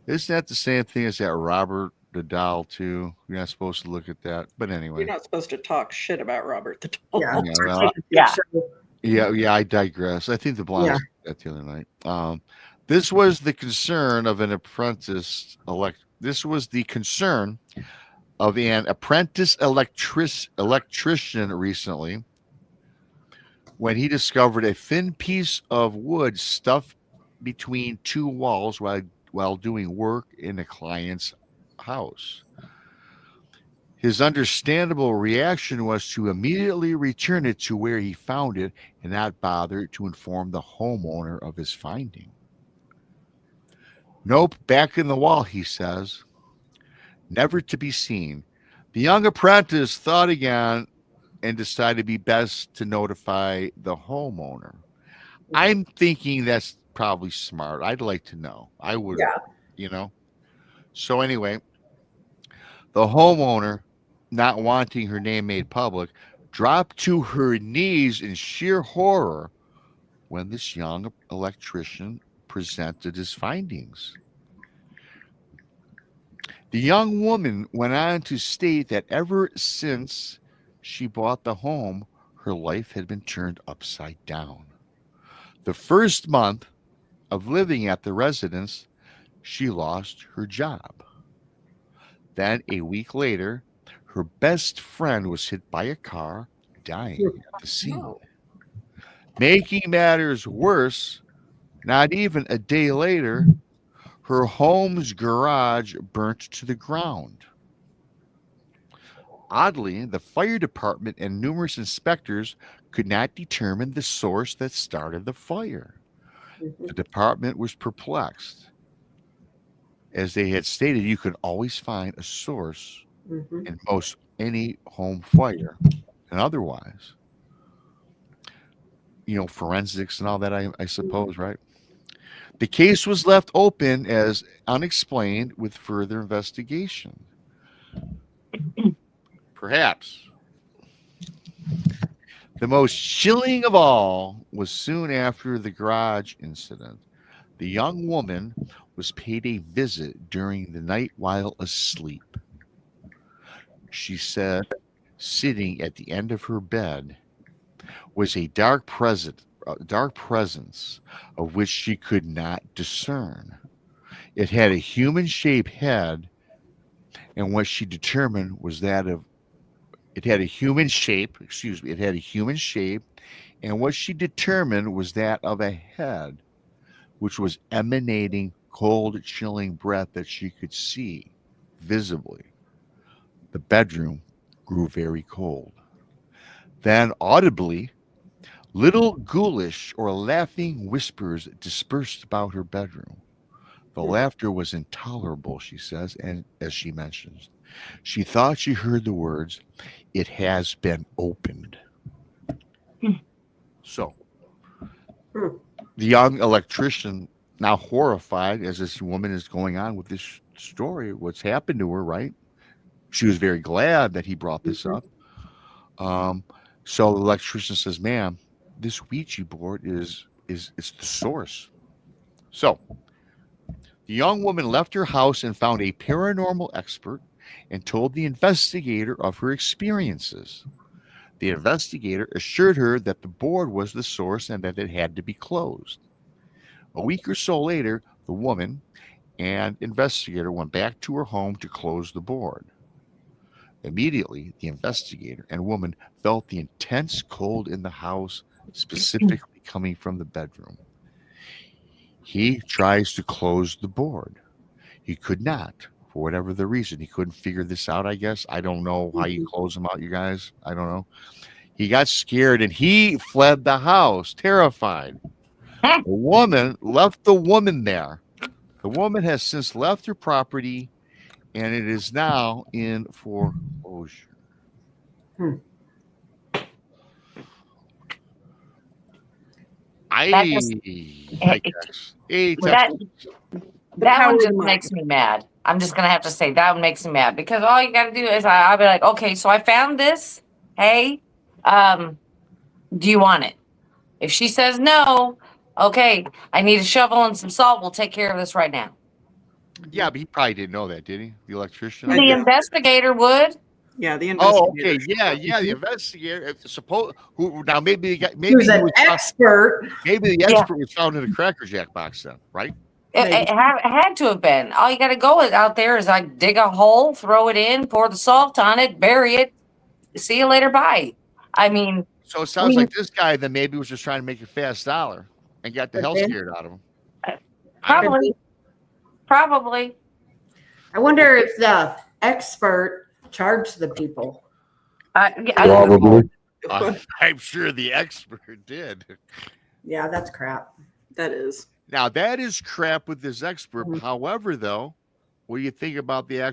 Isn't that the same thing as that Robert the doll too? You're not supposed to look at that, but anyway. You're not supposed to talk shit about Robert the doll. Yeah. I digress. I think the blonde was that the other night. This was the concern of an apprentice electrician recently, when he discovered a thin piece of wood stuffed between two walls while doing work in a client's house. His understandable reaction was to immediately return it to where he found it and not bother to inform the homeowner of his finding. Nope, back in the wall, he says. Never to be seen. The young apprentice thought again and decided it'd be best to notify the homeowner. I'm thinking that's probably smart. I'd like to know. I would, So anyway, the homeowner, not wanting her name made public, dropped to her knees in sheer horror when this young electrician presented his findings. The young woman went on to state that ever since she bought the home, her life had been turned upside down. The first month of living at the residence, she lost her job. Then a week later, her best friend was hit by a car, dying at the scene. Making matters worse, not even a day later, her home's garage burnt to the ground. Oddly, the fire department and numerous inspectors could not determine the source that started the fire. The department was perplexed. As they had stated, you could always find a source in most any home fire and otherwise. Forensics and all that, I suppose, right? The case was left open as unexplained with further investigation. Perhaps the most chilling of all was soon after the garage incident. The young woman was paid a visit during the night while asleep. She said, sitting at the end of her bed was a dark presence of which she could not discern. It had a human-shaped head, and what she determined was that of it had a human shape, it had a human shape, and what she determined was that of a head, which was emanating cold, chilling breath that she could see visibly. The bedroom grew very cold. Then, audibly, little ghoulish or laughing whispers dispersed about her bedroom. The laughter was intolerable, she says, and as she mentions, she thought she heard the words, "It has been opened." So, the young electrician, now horrified as this woman is going on with this story, what's happened to her, right? She was very glad that he brought this up. So the electrician says, "Ma'am, this Ouija board is the source." So the young woman left her house and found a paranormal expert and told the investigator of her experiences. The investigator assured her that the board was the source and that it had to be closed. A week or so later, the woman and investigator went back to her home to close the board. Immediately, the investigator and woman felt the intense cold in the house, specifically coming from the bedroom. He tries to close the board. He could not, for whatever the reason. He couldn't figure this out, I guess. I don't know how you close them out, you guys. I don't know. He got scared and he fled the house, terrified. The woman left the woman there. The woman has since left her property and it is now in foreclosure. That one just makes me mad. I'm just gonna have to say that one makes me mad because all you gotta do is I'll be like, okay, so I found this. Hey, do you want it? If she says no, okay, I need a shovel and some salt. We'll take care of this right now. Yeah, but he probably didn't know that, did he? The electrician. The investigator would. Yeah, the investigator. Oh, okay. Yeah. The investigator. Now maybe he was an expert. Maybe the expert was found in a Cracker Jack box then, right? It had to have been. All you got to go out there is like dig a hole, throw it in, pour the salt on it, bury it. See you later. Bye. I mean. So it sounds like this guy then maybe was just trying to make a fast dollar and got the hell scared out of him. Probably. I wonder if the expert charged the people. Probably. I'm sure the expert did. Yeah, that's crap. That is. Now that is crap with this expert. However, though, what do you think about the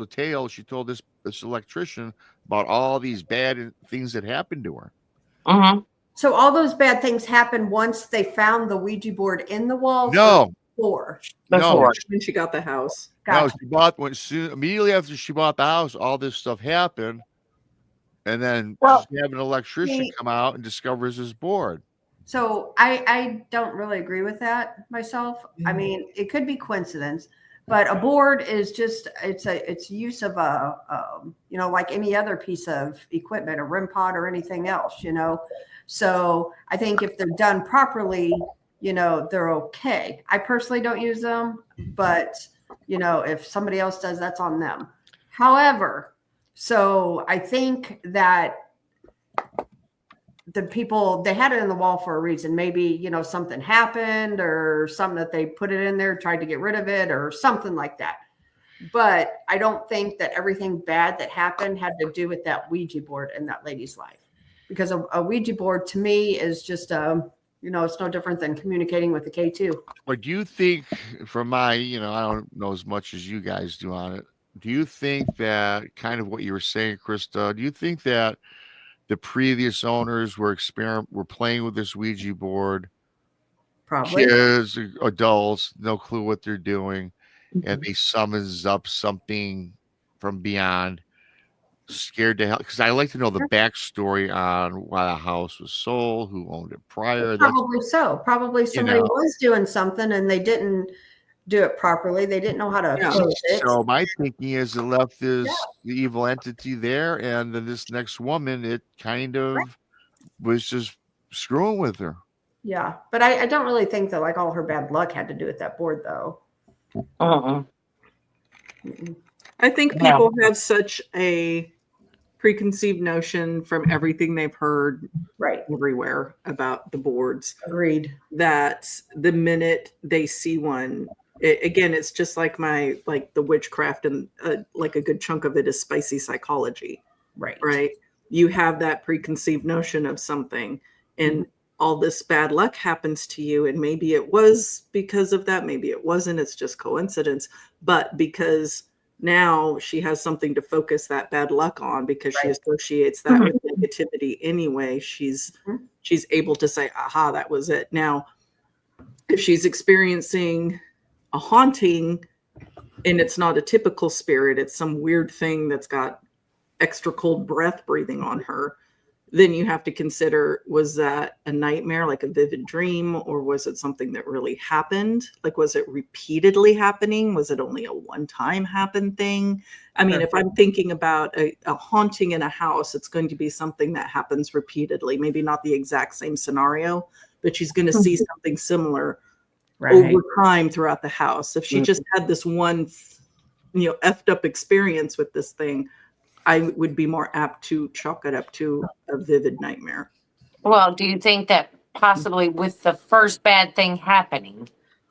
tale she told this electrician about all these bad things that happened to her? So all those bad things happened once they found the Ouija board in the walls? No. Before when she got the house. Gotcha. No, immediately after she bought the house, all this stuff happened, and then she had an electrician come out and discovers his board. So I don't really agree with that myself. I mean, it could be coincidence, but a board is just it's use of a like any other piece of equipment, a REM pod or anything else, So I think if they're done properly, they're okay. I personally don't use them, but if somebody else does, that's on them. However, so I think that the people, they had it in the wall for a reason. Maybe, something happened or something that they put it in there, tried to get rid of it or something like that. But I don't think that everything bad that happened had to do with that Ouija board in that lady's life, because a Ouija board to me is just it's no different than communicating with the K2. But do you think, from my, I don't know as much as you guys do on it, do you think that kind of what you were saying, Krista, do you think that the previous owners were playing with this Ouija board? Probably. Kids, adults, no clue what they're doing, and they summons up something from beyond. scared to hell because I like to know the backstory on why the house was sold, who owned it prior. Probably so. Probably somebody was doing something and they didn't do it properly. They didn't know how to close it. So my thinking is it left the evil entity there, and then this next woman, it kind of was just screwing with her. Yeah, but I don't really think that like all her bad luck had to do with that board, though. I think people have such a preconceived notion from everything they've heard everywhere about the boards. Agreed. That the minute they see one, again, it's just like the witchcraft, and like a good chunk of it is spicy psychology. Right. You have that preconceived notion of something, and all this bad luck happens to you, and maybe it was because of that, maybe it wasn't, it's just coincidence, but because now she has something to focus that bad luck on, because she associates that with negativity anyway, she's able to say, aha, that was it. Now, if she's experiencing a haunting and it's not a typical spirit, it's some weird thing that's got extra cold breath breathing on her, then you have to consider, was that a nightmare, like a vivid dream, or was it something that really happened? Like, was it repeatedly happening? Was it only a one-time happen thing? I mean, if I'm thinking about a haunting in a house, it's going to be something that happens repeatedly, maybe not the exact same scenario, but she's going to see something similar over time throughout the house. If she just had this one, effed up experience with this thing, I would be more apt to chalk it up to a vivid nightmare. Well, do you think that possibly with the first bad thing happening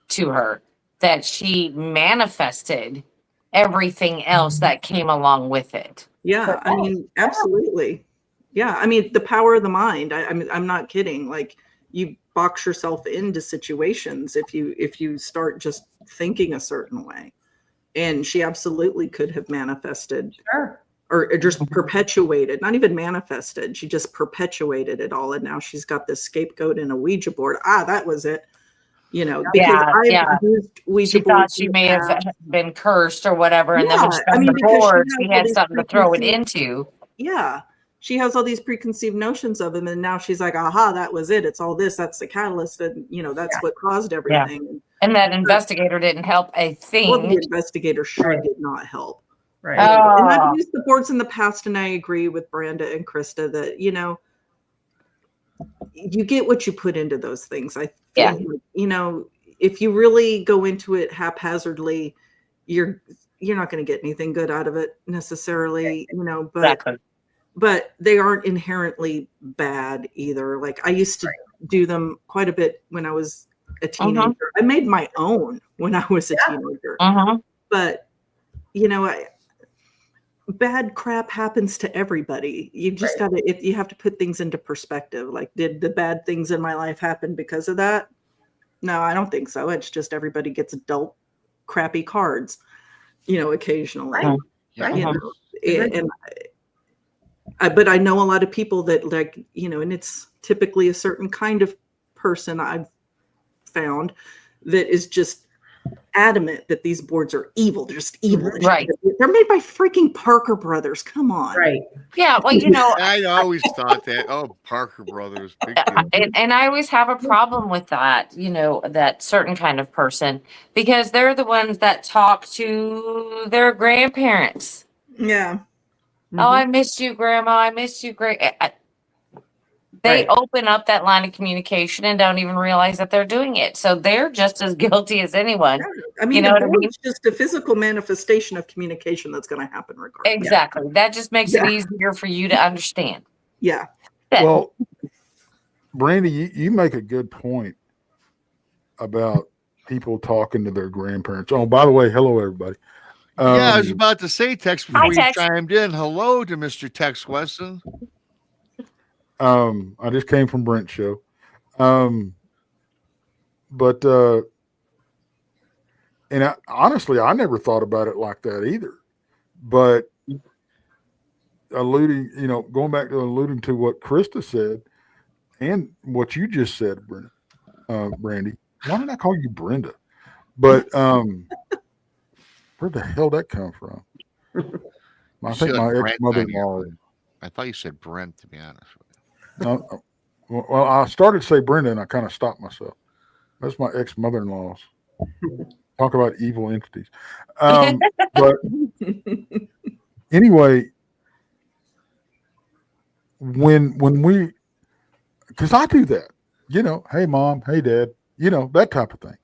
to her, that she manifested everything else that came along with it? Yeah, I mean, absolutely. Yeah, I mean, the power of the mind. I'm not kidding. Like, you box yourself into situations if you start just thinking a certain way. And she absolutely could have manifested. Or just perpetuated, not even manifested. She just perpetuated it all. And now she's got this scapegoat in a Ouija board. That was it. Because I've used Ouija she boards. Thought she may have been cursed or whatever. And then when she got the board, she had something to throw it into. Yeah. She has all these preconceived notions of him. And now she's like, aha, that was it. It's all this. That's the catalyst. And, that's what caused everything. Yeah. And that investigator didn't help a thing. Well, the investigator sure did not help. Right. And I've used the boards in the past, and I agree with Brandi and Krista that, you get what you put into those things. I feel like, if you really go into it haphazardly, you're not going to get anything good out of it necessarily, but they aren't inherently bad either. Like, I used to do them quite a bit when I was a teenager. I made my own when I was a teenager. But, bad crap happens to everybody. You just you have to put things into perspective. Like, did the bad things in my life happen because of that? No, I don't think so. It's just everybody gets adult crappy cards, occasionally. But I know a lot of people that, like, and it's typically a certain kind of person I've found that is just adamant that these boards are evil. They're just evil. They're made by freaking Parker Brothers. Come on. Yeah. Well, I always thought that. Oh, Parker Brothers. Big deal. And I always have a problem with that, that certain kind of person, because they're the ones that talk to their grandparents. Yeah. Oh, I missed you, Grandma. I missed you, They open up that line of communication and don't even realize that they're doing it. So they're just as guilty as anyone. I mean, it's just a physical manifestation of communication that's going to happen regardless. Exactly. That just makes it easier for you to understand. Yeah. Well, Brandi, you make a good point about people talking to their grandparents. Oh, by the way, hello, everybody. I was about to say, Tex, before you chimed in. Hello to Mr. Tex Wesson. I just came from Brent's show. But honestly, I never thought about it like that either. But going back to alluding to what Krista said and what you just said, Brandi. Why did I call you Brenda? But where the hell did that come from? I think my ex-mother-in-law. I thought you said Brent, to be honest with No, well, I started to say Brenda, and I kind of stopped myself. That's my ex-mother-in-law's. Talk about evil entities. But anyway, when we, because I do that, hey mom, hey dad, that type of thing.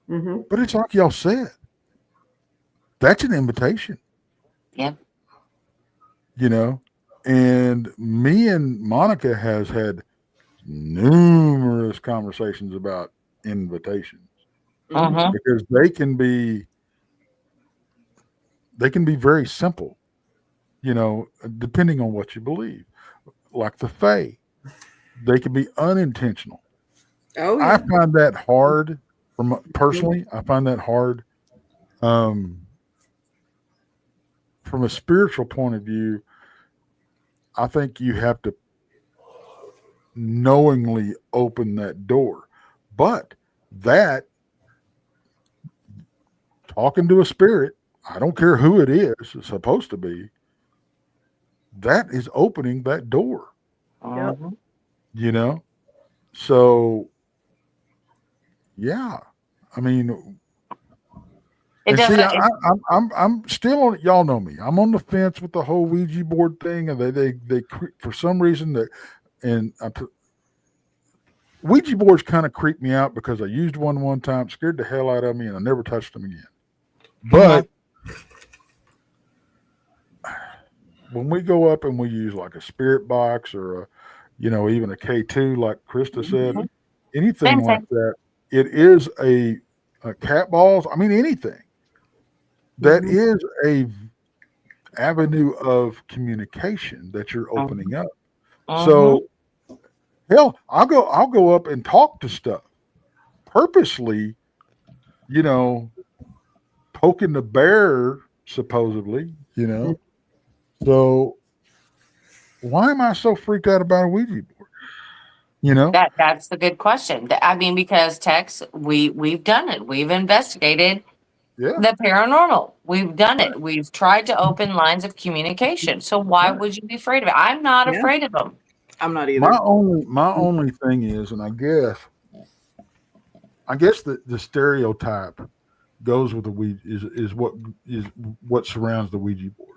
Mm-hmm. But it's like y'all said, that's an invitation. Yeah. And me and Monica has had numerous conversations about invitations because they can be very simple, depending on what you believe. Like the Fae, they can be unintentional. Oh, yeah. I find that hard personally. I find that hard from a spiritual point of view. I think you have to knowingly open that door. But that, talking to a spirit, I don't care who it is, it's supposed to be, that is opening that door. So yeah, I mean, I'm still on. Y'all know me. I'm on the fence with the whole Ouija board thing, and they for some reason Ouija boards kind of creep me out because I used one time, scared the hell out of me, and I never touched them again. But when we go up and we use like a spirit box or even a K2, like Krista said, anything like that, it is a cat balls. I mean, anything that is a avenue of communication that you're opening up. So hell, I'll go up and talk to stuff purposely, poking the bear, supposedly, So why am I so freaked out about a Ouija board? That's the good question. I mean, because Tex, we've done it. We've investigated the paranormal. We've done it. We've tried to open lines of communication. So why would you be afraid of it? I'm not afraid of them. I'm not either. My only thing is, and I guess the stereotype goes with the Ouija is what surrounds the Ouija board.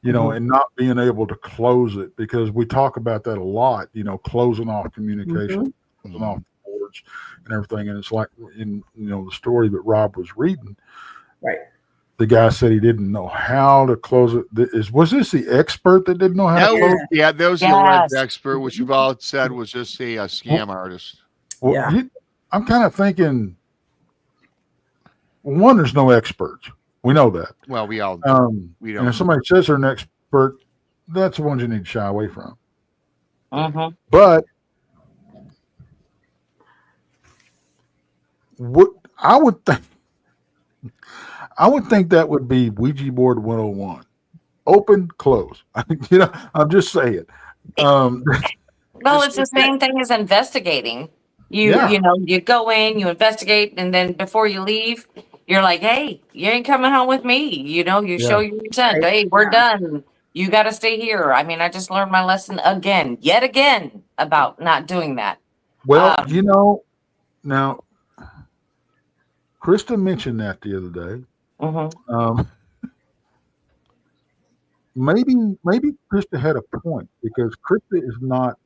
And not being able to close it, because we talk about that a lot, closing off communication, closing off the boards and everything. And it's like in, the story that Rob was reading, right? The guy said he didn't know how to close it. Was this the expert that didn't know how to close it? Yeah, that was the alleged expert, which you've all said was just a scam artist. Well, I'm kind of thinking, one, there's no experts. We know that. Well, we all we don't. And if somebody says they're an expert, that's the ones you need to shy away from. But what I would think that would be Ouija board 101. Open, close. I'm just saying. Well, it's the same thing as investigating. You go in, you investigate, and then before you leave, you're like, hey, you ain't coming home with me. You show your intent. Hey, we're done. You got to stay here. I mean, I just learned my lesson yet again, about not doing that. Well, now, Krista mentioned that the other day. Maybe Krista had a point, because Krista is not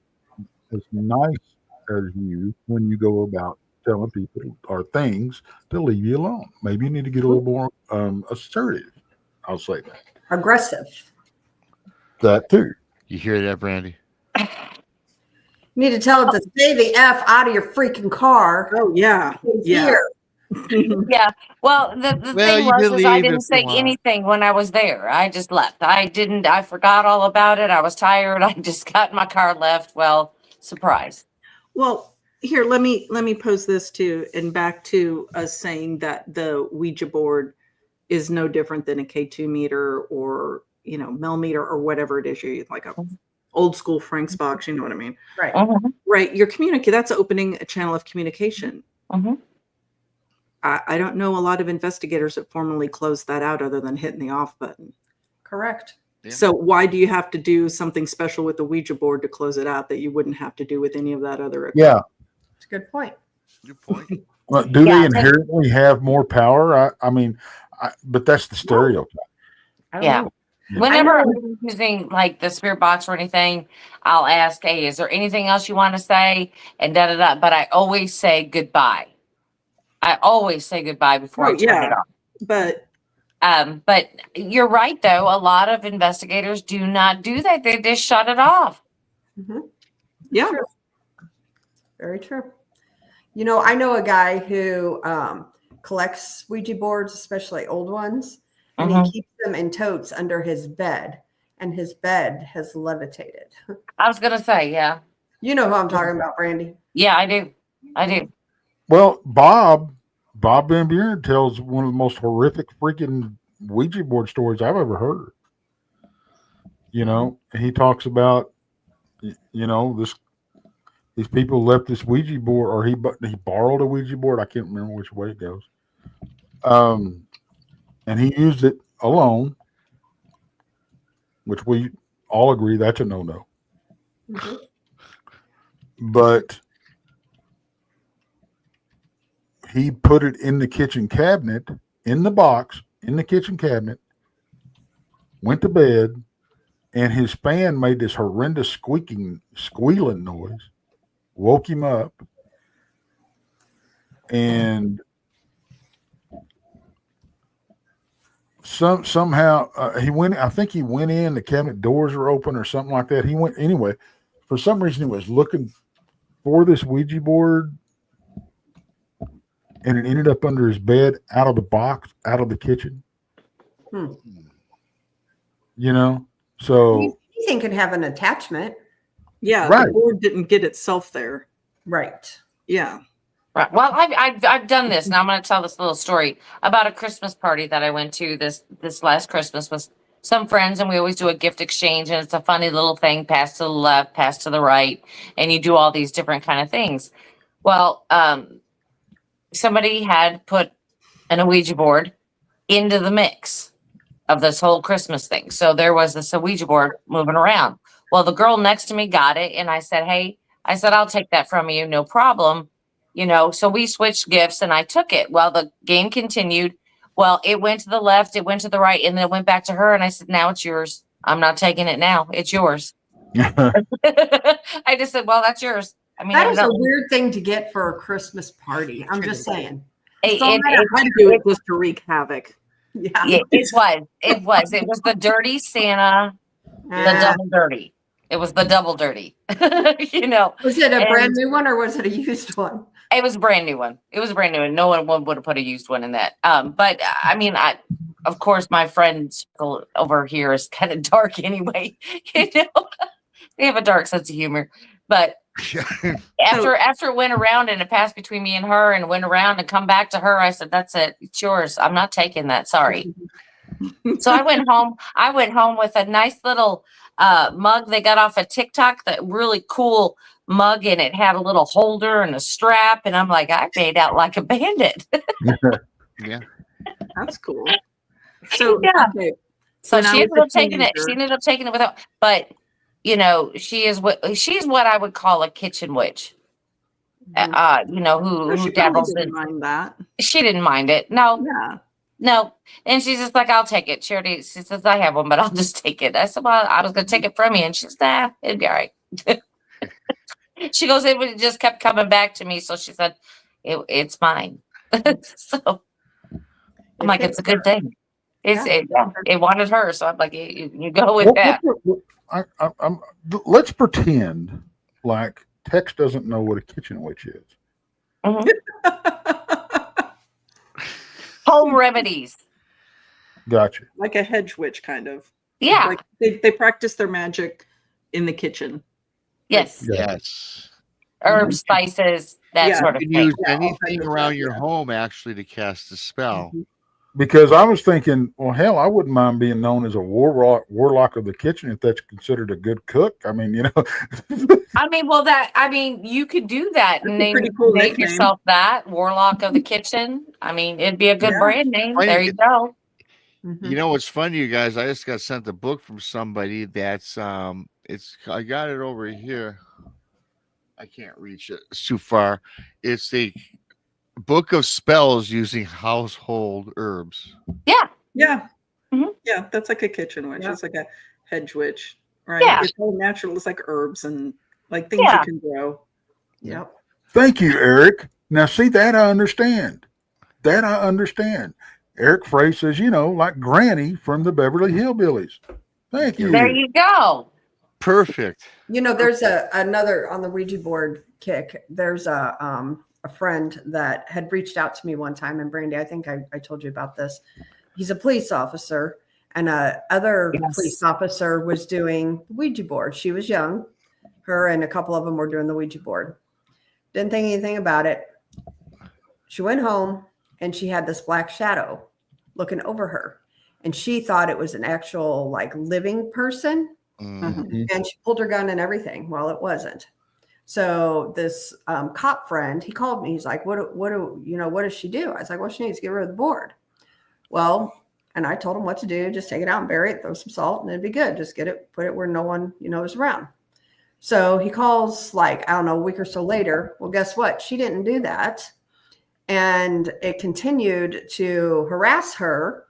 as nice as you when you go about telling people or things to leave you alone. Maybe you need to get a little more assertive. I'll say that. Aggressive. That too. You hear that, Brandi? You need to tell it to stay the F out of your freaking car. Oh, yeah. Here. Yeah. Well, the thing was I didn't say anything when I was there. I just left. I forgot all about it. I was tired. I just got in my car and left. Well, surprise. Well, here, let me pose this too, and back to us saying that the Ouija board is no different than a K2 meter or, millimeter or whatever it is, like a old school Frank's box, you know what I mean? Right. Right. You're that's opening a channel of communication. I don't know a lot of investigators that formally close that out other than hitting the off button. Correct. Yeah. So why do you have to do something special with the Ouija board to close it out that you wouldn't have to do with any of that other equipment? Yeah. It's a good point. Good point. Well, do Yeah, they inherently have more power? I mean, but that's the stereotype. I don't Yeah. know. Whenever I I'm using like the spirit box or anything, I'll ask, hey, is there anything else you want to say? And da da da. But I always say goodbye. I always say goodbye before I turn it off. But you're right, though. A lot of investigators do not do that. They just shut it off. Mm-hmm. Yeah. True. Very true. You know, I know a guy who collects Ouija boards, especially old ones, and he keeps them in totes under his bed, and his bed has levitated. I was going to say, yeah. You know who I'm talking about, Brandi. Yeah, I do. I do. Well, Bob Van Buren tells one of the most horrific freaking Ouija board stories I've ever heard. You know, he talks about, you know, these people left this Ouija board, or he borrowed a Ouija board. I can't remember which way it goes. And he used it alone, which we all agree that's a no-no. Mm-hmm. But he put it in the kitchen cabinet, in the box, in the kitchen cabinet, went to bed, and his fan made this horrendous squealing noise, woke him up, and somehow he went. I think he went in. The cabinet doors were open or something like that. He went anyway. For some reason, he was looking for this Ouija board, and it ended up under his bed, out of the box, out of the kitchen. You know, so anything can have an attachment. Yeah, right. The board didn't get itself there. Right. Yeah. Right. Well, I've done this, and I'm going to tell this little story about a Christmas party that I went to this last Christmas with some friends, and we always do a gift exchange, and it's a funny little thing: pass to the left, pass to the right, and you do all these different kind of things. Well, somebody had put an Ouija board into the mix of this whole Christmas thing, so there was this Ouija board moving around. Well, the girl next to me got it, and I said, "Hey," I said, "I'll take that from you, no problem." You know, so we switched gifts and I took it. Well, the game continued. Well, it went to the left, it went to the right, and then it went back to her. And I said, now it's yours. I'm not taking it now. It's yours. I just said, well, that's yours. I mean, that is a weird thing to get for a Christmas party. I'm just saying. I do it just to wreak havoc. Yeah. It was the dirty Santa, the double dirty. It was the double dirty. You know. Was it a brand new one or was it a used one? It was a brand new one. It was a brand new one. No one would have put a used one in that. But I mean, of course, my friends over here is kind of dark anyway. You know, they have a dark sense of humor. But after it went around and it passed between me and her and went around and come back to her, I said, "That's it. It's yours. I'm not taking that. Sorry." So I went home. I went home with a nice little mug they got off of TikTok, that really cool mug, and it had a little holder and a strap, and I'm like, I made out like a bandit. Yeah, that's cool. So yeah, okay. So she ended up taking it. She ended up taking it without, but you know, she's what I would call a kitchen witch. You know, who dabbles in mind that. She didn't mind it. No. Yeah. No. And she's just like, I'll take it. She says, I have one, but I'll just take it. I said, well, I was going to take it from you. And she's, nah, it'd be all right. She goes, it just kept coming back to me. So she said, it's mine. So I'm like, it's a good thing. It wanted her. So I'm like, you go with that. Let's pretend like Tex doesn't know what a kitchen witch is. Mm-hmm. Home remedies. Gotcha. Like a hedge witch, kind of. Yeah. Like they practice their magic in the kitchen. Yes. Yes. Herbs, spices, that sort of you can thing. use anything around your home actually to cast a spell. Because I was thinking, well, hell, I wouldn't mind being known as a warlock of the kitchen if that's considered a good cook. I mean, you know. You could do that and name yourself that, Warlock of the Kitchen. I mean, it'd be a good brand name. There you go. You know what's funny, you guys? I just got sent a book from somebody that's I got it over here. I can't reach it. It's too far. It's a book of spells using household herbs. Yeah. Yeah. Mhm. Yeah. That's like a kitchen witch. Yeah. It's like a hedge witch, right? Yeah. It's all natural. It's like herbs and like things you can grow. Yep. Thank you, Eric. Now, see, that I understand. Eric Frey says, like Granny from the Beverly Hillbillies. Thank you. There you go. Perfect. There's another on the Ouija board kick. There's a friend that had reached out to me one time, and Brandi, I think I told you about this. He's a police officer, and other police officer was doing the Ouija board. She was young. Her and a couple of them were doing the Ouija board. Didn't think anything about it. She went home, and she had this black shadow looking over her, and she thought it was an actual living person. Mm-hmm. And she pulled her gun and everything. Well, it wasn't. So this cop friend, he called me. He's like, what does she do? I was like, well, she needs to get rid of the board. Well, and I told him what to do. Just take it out and bury it, throw some salt, and it'd be good. Just put it where no one, is around. So he calls a week or so later. Well, guess what? She didn't do that. And it continued to harass her.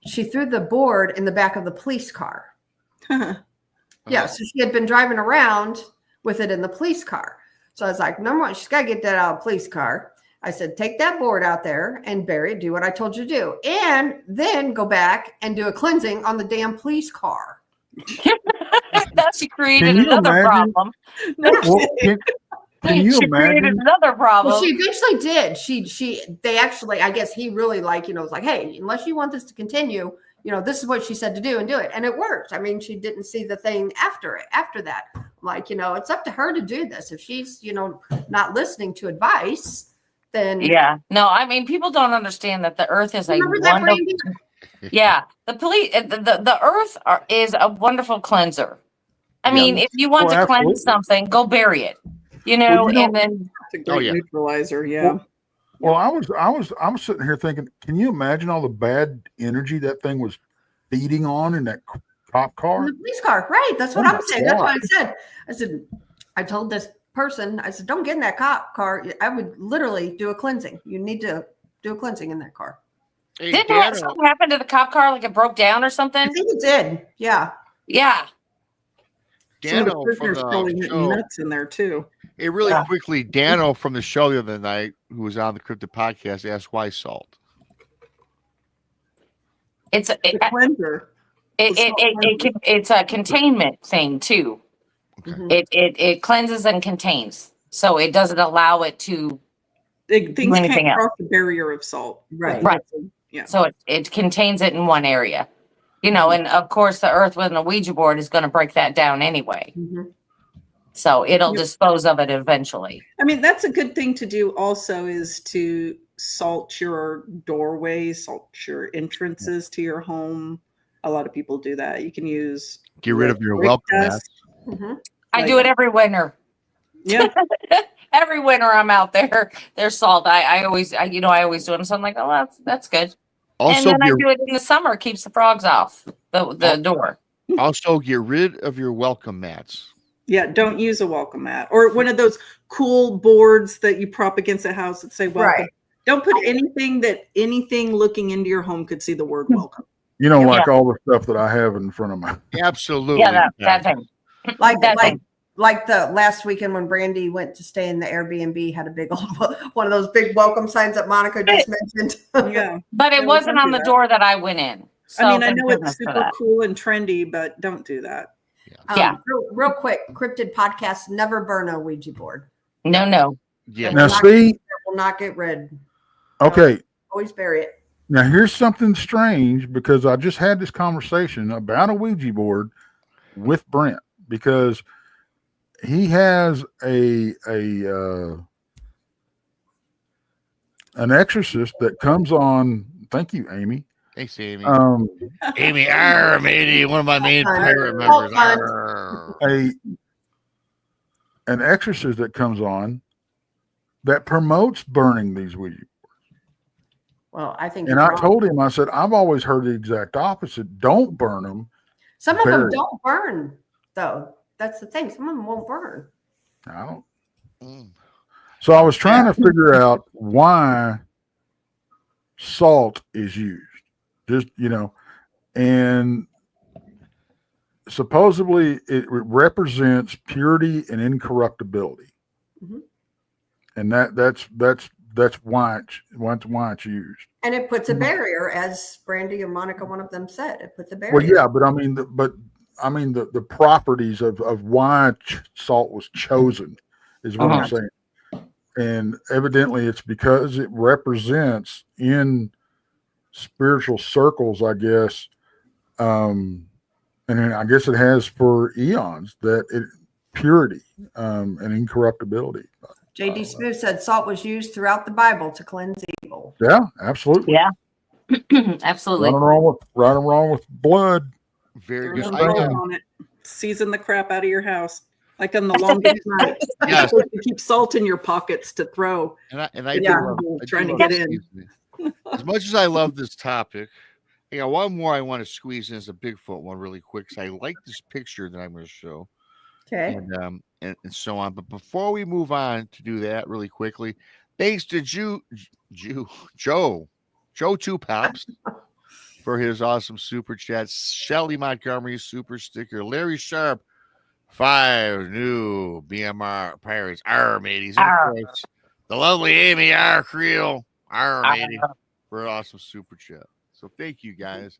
She threw the board in the back of the police car. Yeah, so she had been driving around with it in the police car. So I was like, number one, she's got to get that out of the police car. I said, take that board out there and bury it. Do what I told you to do. And then go back and do a cleansing on the damn police car. That's created another problem. Can you she imagine? created another problem. Well, she eventually did. They actually, I guess he really was like, hey, unless you want this to continue, this is what she said to do and do it. And it worked. I mean, she didn't see the thing after that. It's up to her to do this. If she's, not listening to advice, then. Yeah. No, I mean, people don't understand that the earth is a wonderful. Yeah. The earth is a wonderful cleanser. I mean, if you want to cleanse something, go bury it, and then. It's a great neutralizer. Yeah. Well, I was sitting here thinking, can you imagine all the bad energy that thing was feeding on in that cop car? In the police car, right? That's what I'm saying. That's what I said. I told this person, I said, don't get in that cop car. I would literally do a cleansing. You need to do a cleansing in that car. Hey, Didn't something happen to the cop car? Like it broke down or something? I think it did. Yeah. Yeah. Dano from the show. Nuts in there too. Hey, really quickly, Dano from the show the other night, who was on the Cryptid podcast, asked why salt. It's a cleanser. It's a containment thing too. Okay. It cleanses and contains, so it doesn't allow it to. Things can't cross the barrier of salt. Right. Right. Yeah. So it contains it in one area, and of course the earth with a Ouija board is going to break that down anyway. Mm-hmm. So it'll dispose of it eventually. I mean, that's a good thing to do also, is to salt your doorways, salt your entrances to your home. A lot of people do that. You can get rid of your welcome mat. Mm-hmm. I do it every winter. Yeah. Every winter I'm out there. There's salt. I always do it. So I'm like, oh, that's good. Also, and then I do it in the summer. It keeps the frogs off the door. Also, get rid of your welcome mats. Yeah, don't use a welcome mat or one of those cool boards that you prop against a house that say welcome. Right. Don't put anything looking into your home could see the word welcome. All the stuff that I have in front of me. Absolutely. Yeah, that thing. Like the last weekend when Brandi went to stay in the Airbnb, had a big old one of those big welcome signs that Monica just mentioned. Yeah, but it wasn't on the door that I went in. So I know it's super cool and trendy, but don't do that. Yeah. Real quick, Cryptid podcast, never burn a Ouija board. No. Yeah. Now see, it will not get rid. Okay. Always bury it. Now here's something strange, because I just had this conversation about a Ouija board with Brent, because he has an exorcist that comes on. Thank you, Amy. Thanks, Amy. Amy, one of my main pirate members. An exorcist that comes on that promotes burning these Ouija boards. Well, I think. And I told him, I said, I've always heard the exact opposite. Don't burn them. Some of them don't burn, though. That's the thing. Some of them won't burn. I don't. So I was trying to figure out why salt is used. Just, and supposedly it represents purity and incorruptibility. Mm-hmm. And that's why it's used. And it puts a barrier, as Brandi and Monica, one of them said. It puts a barrier. Well, yeah, but I mean the properties of why salt was chosen is what I'm saying. And evidently it's because it represents in spiritual circles, I guess, and I guess it has for eons that purity and incorruptibility. J.D. Smith said salt was used throughout the Bible to cleanse evil. Yeah, absolutely. Yeah, absolutely. Right and wrong with blood. Very good. On it. Season the crap out of your house. Like on the longest night. Yes. You keep salt in your pockets to throw. And I trying to get in. As much as I love this topic, I got one more I want to squeeze in as a Bigfoot one really quick, because I like this picture that I'm going to show. Okay. And so on. But before we move on to do that really quickly, thanks to Joe Two Pops for his awesome super chat. Shelly Montgomery super sticker. Larry Sharp, 5 new BMR Pirates. Arr, mateys. And of course, the lovely Amy R. Creel. Arr, matey. For an awesome super chat. So thank you guys.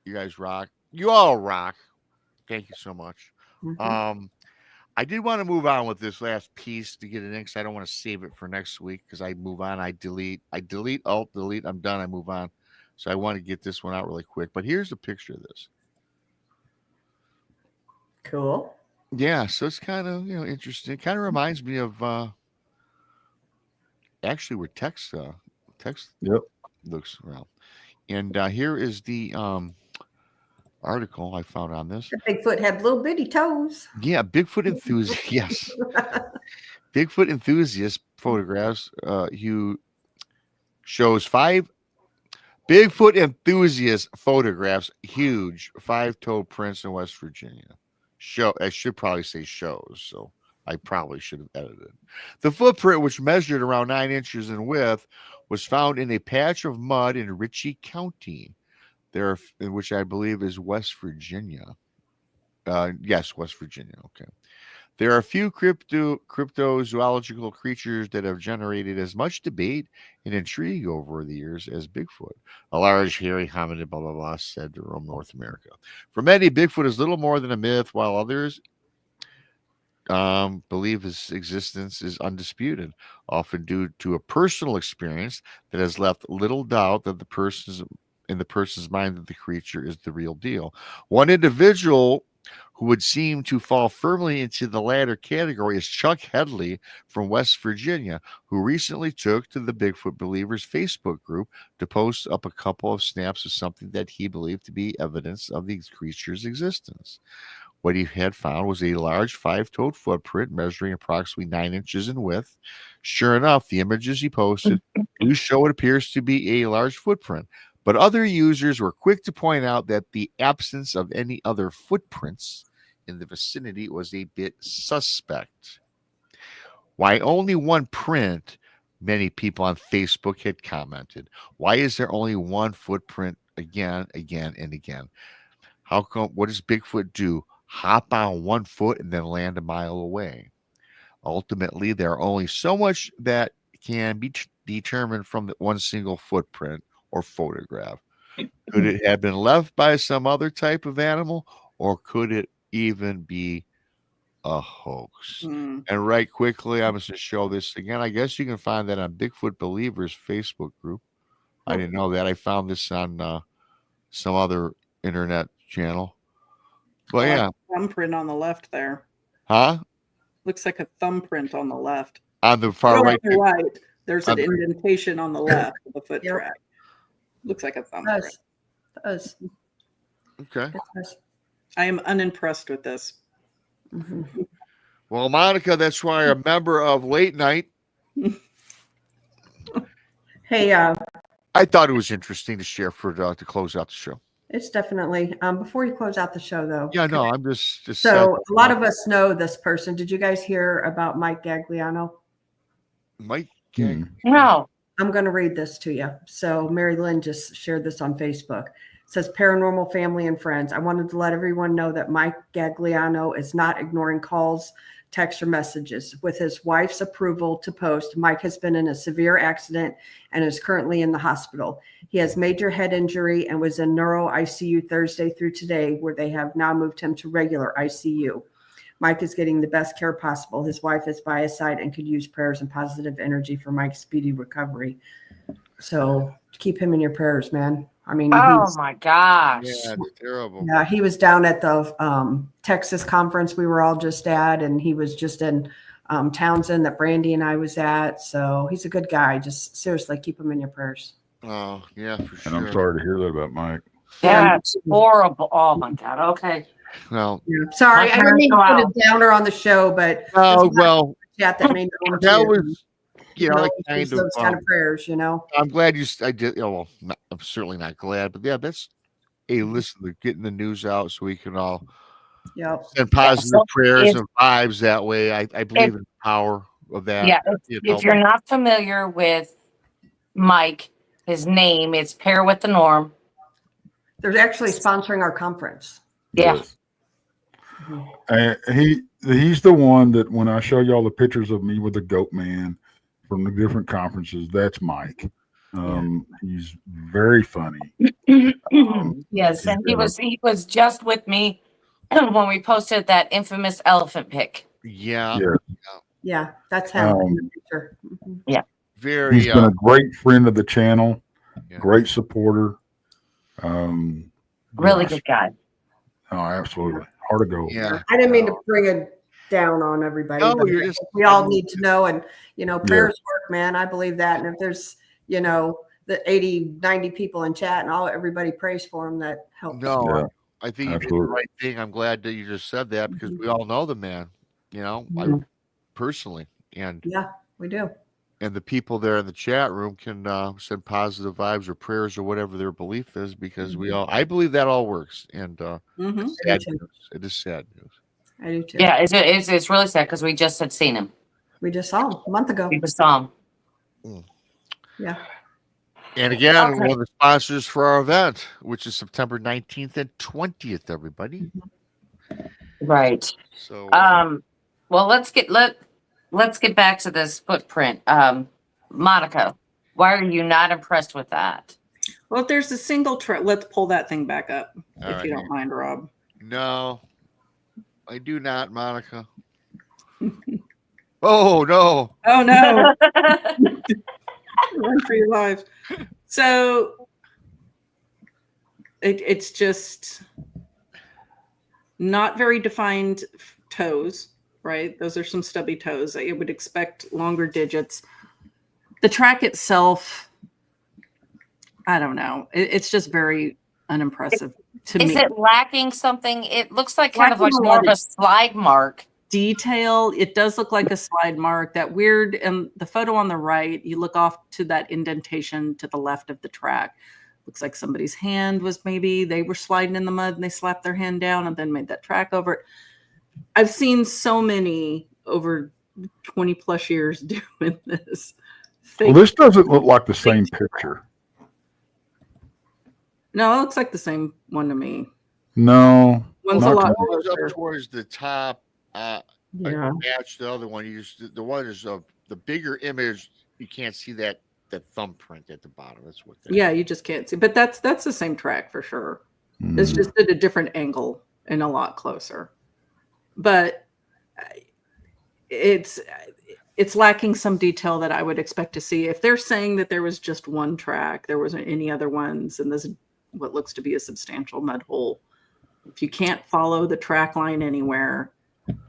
You guys rock. You all rock. Thank you so much. Mm-hmm. I did want to move on with this last piece to get it in, because I don't want to save it for next week, because I move on. I delete, alt delete. I'm done. I move on. So I want to get this one out really quick. But here's a picture of this. Cool. Yeah, so it's kind of interesting. It kind of reminds me of actually where text yep. looks around. And here is the article I found on this. The Bigfoot had little bitty toes. Yeah, Bigfoot enthusiast. Yes, Bigfoot enthusiast photographs. Who shows 5 Bigfoot enthusiast photographs. Huge 5-toed prints in West Virginia. I should probably say shows. So I probably should have edited. The footprint, which measured around 9 inches in width, was found in a patch of mud in Ritchie County. Which I believe is West Virginia. Yes, West Virginia. Okay. There are a few cryptozoological creatures that have generated as much debate and intrigue over the years as Bigfoot. A large, hairy hominid, blah, blah, blah, said to roam North America. For many, Bigfoot is little more than a myth, while others believe his existence is undisputed, often due to a personal experience that has left little doubt that in the person's mind that the creature is the real deal. One individual who would seem to fall firmly into the latter category is Chuck Headley from West Virginia, who recently took to the Bigfoot Believers Facebook group to post up a couple of snaps of something that he believed to be evidence of the creature's existence. What he had found was a large 5-toed footprint measuring approximately 9 inches in width. Sure enough, the images he posted do show it appears to be a large footprint. But other users were quick to point out that the absence of any other footprints in the vicinity was a bit suspect. Why only one print? Many people on Facebook had commented. Why is there only one footprint again, and again? How come? What does Bigfoot do? Hop on 1 foot and then land a mile away? Ultimately, there are only so much that can be determined from one single footprint or photograph. Could it have been left by some other type of animal, or could it even be a hoax? And right quickly, I'm going to show this again. I guess you can find that on Bigfoot Believers Facebook group. I didn't know that. I found this on some other internet channel. But yeah, thumbprint on the left there. Huh? Looks like a thumbprint on the left. On the far right. There's an indentation on the left of the foot track. Looks like a thumbprint. Does. Okay. I am unimpressed with this. Mm-hmm. Well, Monica, that's why I'm a member of Late Night. Hey, I thought it was interesting to share to close out the show. It's definitely. Before you close out the show, though. Yeah, no, I'm just So a lot of us know this person. Did you guys hear about Mike Gagliano? Mike. No. I'm going to read this to you. So Mary Lynn just shared this on Facebook. It says, Paranormal family and friends, I wanted to let everyone know that Mike Gagliano is not ignoring calls, texts, or messages. With his wife's approval to post, Mike has been in a severe accident and is currently in the hospital. He has major head injury and was in neuro ICU Thursday through today, where they have now moved him to regular ICU. Mike is getting the best care possible. His wife is by his side and could use prayers and positive energy for Mike's speedy recovery. So keep him in your prayers, man. I mean, oh my gosh. Yeah, it's terrible. Yeah, he was down at the Texas conference we were all just at, and he was just in Townsend that Brandi and I was at. So he's a good guy. Just seriously, keep him in your prayers. Oh, yeah, for sure. And I'm sorry to hear that about Mike. Yeah, it's horrible. Oh my God. Okay. Well, yeah. Sorry, I didn't mean to put a downer on the show, but well, chat that made that was, those kind of prayers, I'm glad I did. Well, I'm certainly not glad, but yeah, that's a listen to getting the news out so we can all send positive prayers and vibes that way. I believe in the power of that. Yeah, if you're not familiar with Mike, his name, it's Pair with the Norm. They're actually sponsoring our conference. Yeah. Yes. He's the one that when I show y'all the pictures of me with the goat man from the different conferences, that's Mike. He's very funny. Yes, and he was just with me when we posted that infamous elephant pic. Yeah. Yeah, that's him. Yeah. He's been a great friend of the channel, great supporter. Really good guy. Oh, absolutely. Hard to go. Yeah. I didn't mean to bring it down on everybody. No, we all need to know, and prayers work, man. I believe that. And if there's, the 80, 90 people in chat and everybody prays for him, that helps. No, I think you did the right thing. I'm glad that you just said that because we all know the man, I personally. And yeah, we do. And the people there in the chat room can send positive vibes or prayers or whatever their belief is, because I believe that all works. And it's sad news. It is sad news. I do too. Yeah, it's really sad because we just had seen him. We just saw him a month ago. We just saw him. Yeah. And again, one of the sponsors for our event, which is September 19th and 20th, everybody. Right. So well, let's get back to this footprint. Monica, why are you not impressed with that? Well, if there's a single track, let's pull that thing back up, if you don't mind, Rob. No, I do not, Monica. Oh, no. Oh, no. Run for your lives. So it's just not very defined toes, right? Those are some stubby toes. I would expect longer digits. The track itself, I don't know. It's just very unimpressive to me. Is it lacking something? It looks like kind of like more of a slide mark. Detail. It does look like a slide mark. That weird, and the photo on the right, you look off to that indentation to the left of the track. Looks like somebody's hand was they were sliding in the mud and they slapped their hand down and then made that track over it. I've seen so many over 20 plus years doing this. Well, this doesn't look like the same picture. No, it looks like the same one to me. No. One's a lot up towards the top. Match the other one. The one is the bigger image. You can't see that thumbprint at the bottom. That's what. You just can't see. But that's the same track for sure. It's just at a different angle and a lot closer. But it's lacking some detail that I would expect to see. If they're saying that there was just one track, there wasn't any other ones, and this is what looks to be a substantial mud hole. If you can't follow the track line anywhere.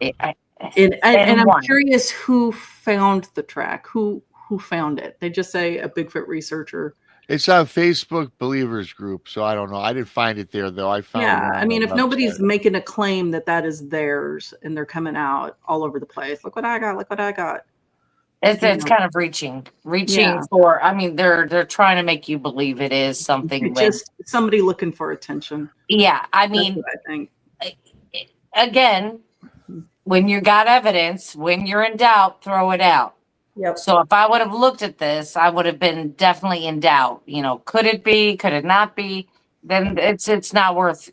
And I'm curious who found the track, who found it. They just say a Bigfoot researcher. It's on Facebook Believers group, so I don't know. I didn't find it there though. I found. Yeah, I mean, if nobody's making a claim that is theirs, and they're coming out all over the place. Look what I got! Look what I got! It's kind of reaching for. I mean, they're trying to make you believe it is something. Just somebody looking for attention. Yeah, I mean, that's what I think. Again, when you got evidence, when you're in doubt, throw it out. Yep. So if I would have looked at this, I would have been definitely in doubt. Could it be? Could it not be? Then it's not worth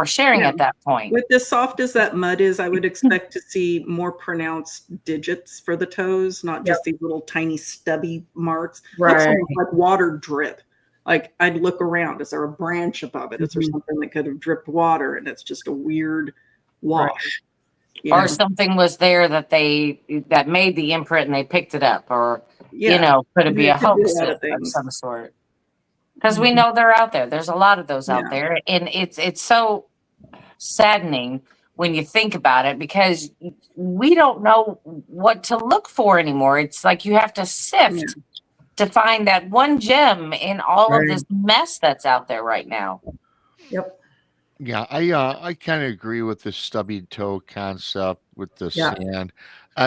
sharing at that point. With as soft as that mud is, I would expect to see more pronounced digits for the toes, not just these little tiny stubby marks. Right. Looks like water drip. Like I'd look around. Is there a branch above it? Is there something that could have dripped water and it's just a weird wash? Right. Or something was there that made the imprint and they picked it up, or could it be a hoax of some sort? Because we know they're out there. There's a lot of those out there, and it's so saddening when you think about it, because we don't know what to look for anymore. It's like you have to sift to find that one gem in all of this mess that's out there right now. Yep. Yeah, I kind of agree with the stubby toe concept with the sand,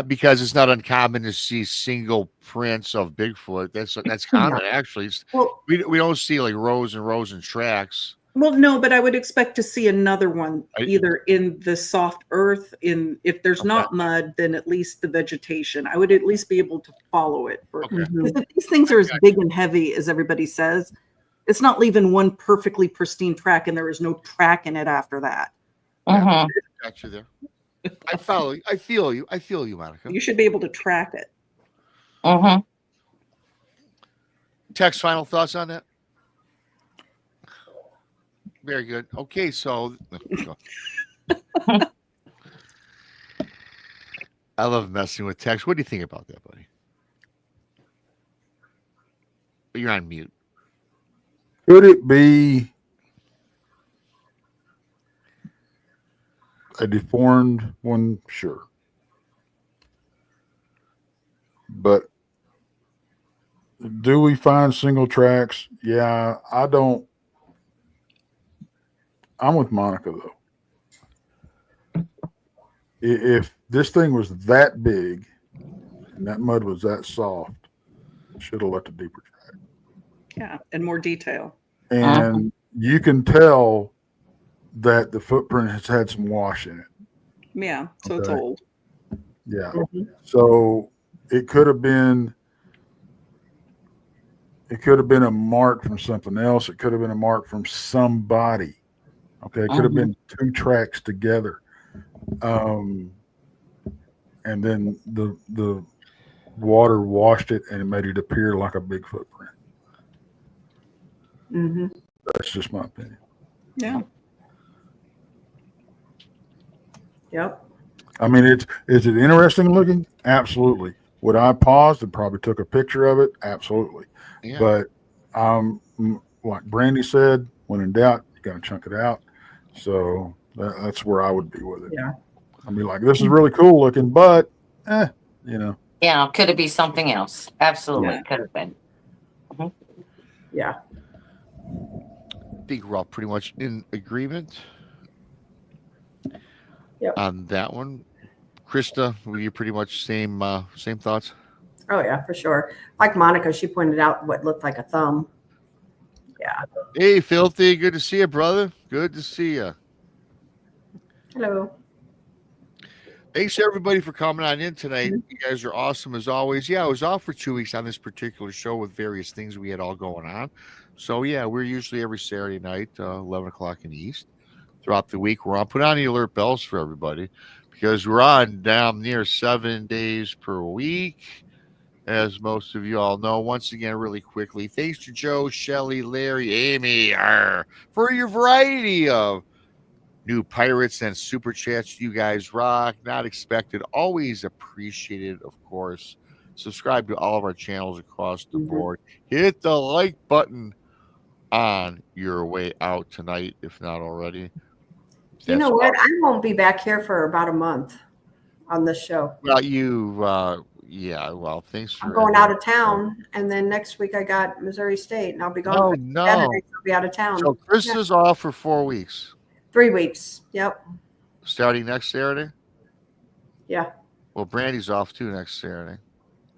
because it's not uncommon to see single prints of Bigfoot. That's common actually. Well, we don't see like rows and rows and tracks. Well, no, but I would expect to see another one either in the soft earth. If there's not mud, then at least the vegetation. I would at least be able to follow it. Because if these things are as big and heavy as everybody says, it's not leaving one perfectly pristine track, and there is no track in it after that. Got you there. I follow you. I feel you, Monica. You should be able to track it. Tex, final thoughts on that? Very good. Okay, so I love messing with Tex. What do you think about that, buddy? You're on mute. Could it be a deformed one? Sure. But do we find single tracks? Yeah, I don't. I'm with Monica, though. If this thing was that big and that mud was that soft, should have left a deeper track. Yeah, and more detail. And you can tell that the footprint has had some wash in it. Yeah, so it's old. Yeah. So it could have been a mark from something else. It could have been a mark from somebody. Okay, it could have been two tracks together. And then the water washed it and it made it appear like a big footprint. That's just my opinion. Yeah. Yep. I mean, is it interesting looking? Absolutely. Would I paused and probably took a picture of it? Absolutely. Yeah. But like Brandi said, when in doubt, you got to chunk it out. So that's where I would be with it. Yeah. I'd be like, this is really cool looking, but Yeah, could it be something else? Absolutely, could have been. Yeah. I think we're all pretty much in agreement on that one. Krista, were you pretty much same thoughts? Oh yeah, for sure. Like Monica, she pointed out what looked like a thumb. Yeah. Hey, Filthy, good to see you, brother. Good to see you. Hello. Thanks everybody for coming on in tonight. You guys are awesome as always. Yeah, I was off for 2 weeks on this particular show with various things we had all going on. So yeah, we're usually every Saturday night, 11 o'clock in the East. Throughout the week, we're on. Put on the alert bells for everybody because we're on damn near 7 days per week. As most of you all know, once again, really quickly, thanks to Joe, Shelly, Larry, Amy, for your variety of new pirates and super chats. You guys rock. Not expected. Always appreciated, of course. Subscribe to all of our channels across the board. Hit the like button on your way out tonight, if not already. You know what? I won't be back here for about a month on this show. Well, well, thanks for. I'm going out of town, and then next week I got Missouri State, and I'll be gone. Oh no! Saturday, so I'll be out of town. So Krista's off for 4 weeks. 3 weeks. Yep. Starting next Saturday. Yeah. Well, Brandi's off too next Saturday.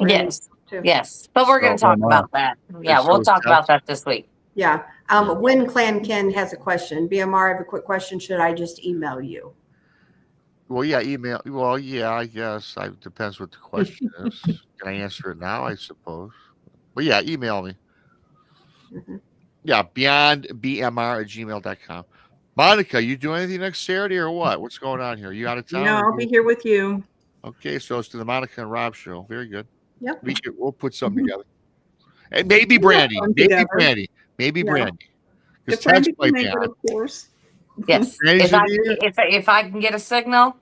Yes. Yes. But we're going to talk about that. Yeah, we'll talk about that this week. Yeah. When Clan Ken has a question, BMR, I have a quick question. Should I just email you? Well, yeah, email. Well, yeah, I guess. It depends what the question is. Can I answer it now? I suppose. But yeah, email me. Mm-hmm. Yeah, beyondbmr@gmail.com. Monica, you do anything next Saturday or what? What's going on here? You out of town? No, I'll be here with you. Okay, so it's to the Monica and Rob show. Very good. Yep. We'll put something together. And maybe Brandi. Maybe Brandi. If Brandi can make it, of course. Yes. If I can get a signal,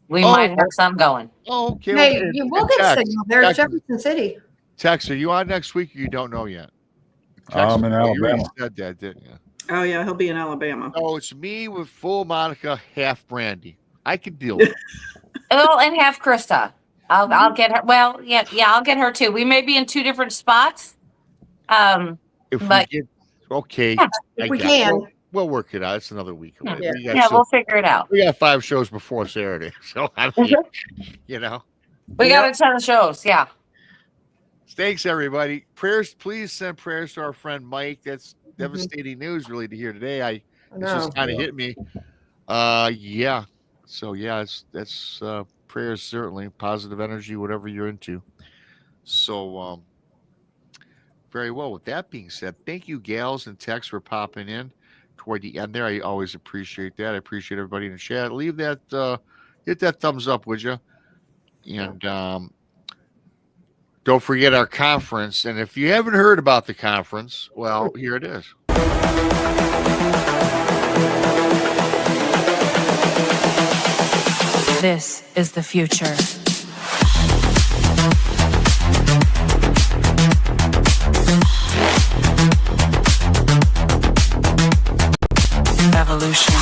we might have some going. Oh, okay. Hey, you will get a signal. There's Jefferson City. Tex, are you on next week or you don't know yet? I'm in Alabama. You said that, didn't you? Oh, yeah, he'll be in Alabama. Oh, it's me with full Monica, half Brandi. I can deal with it. Oh, and half Krista. I'll get her. Well, yeah, I'll get her too. We may be in two different spots. If we can. We'll work it out. It's another week away. Yeah, we'll figure it out. We got 5 shows before Saturday. So, I mean, We got a ton of shows. Yeah. Thanks, everybody. Prayers, please send prayers to our friend Mike. That's devastating news, really, to hear today. It just kind of hit me. Yeah. So, yeah, that's prayers, certainly. Positive energy, whatever you're into. So, very well. With that being said, thank you, gals and Tex, for popping in toward the end there. I always appreciate that. I appreciate everybody in the chat. Leave that, hit that thumbs up, would you? And don't forget our conference. And if you haven't heard about the conference, well, here it is. This is the future. Evolution.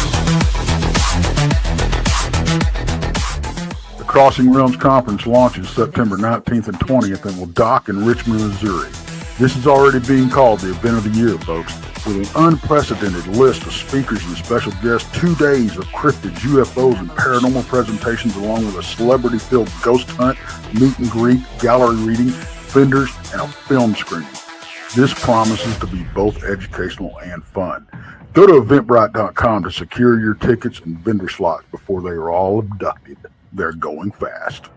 The Crossing Realms Conference launches September 19th and 20th and will dock in Richmond, Missouri. This is already being called the event of the year, folks. With an unprecedented list of speakers and special guests, 2 days of cryptids, UFOs, and paranormal presentations, along with a celebrity-filled ghost hunt, meet and greet, gallery reading, vendors, and a film screening. This promises to be both educational and fun. Go to Eventbrite.com to secure your tickets and vendor slots before they are all abducted. They're going fast.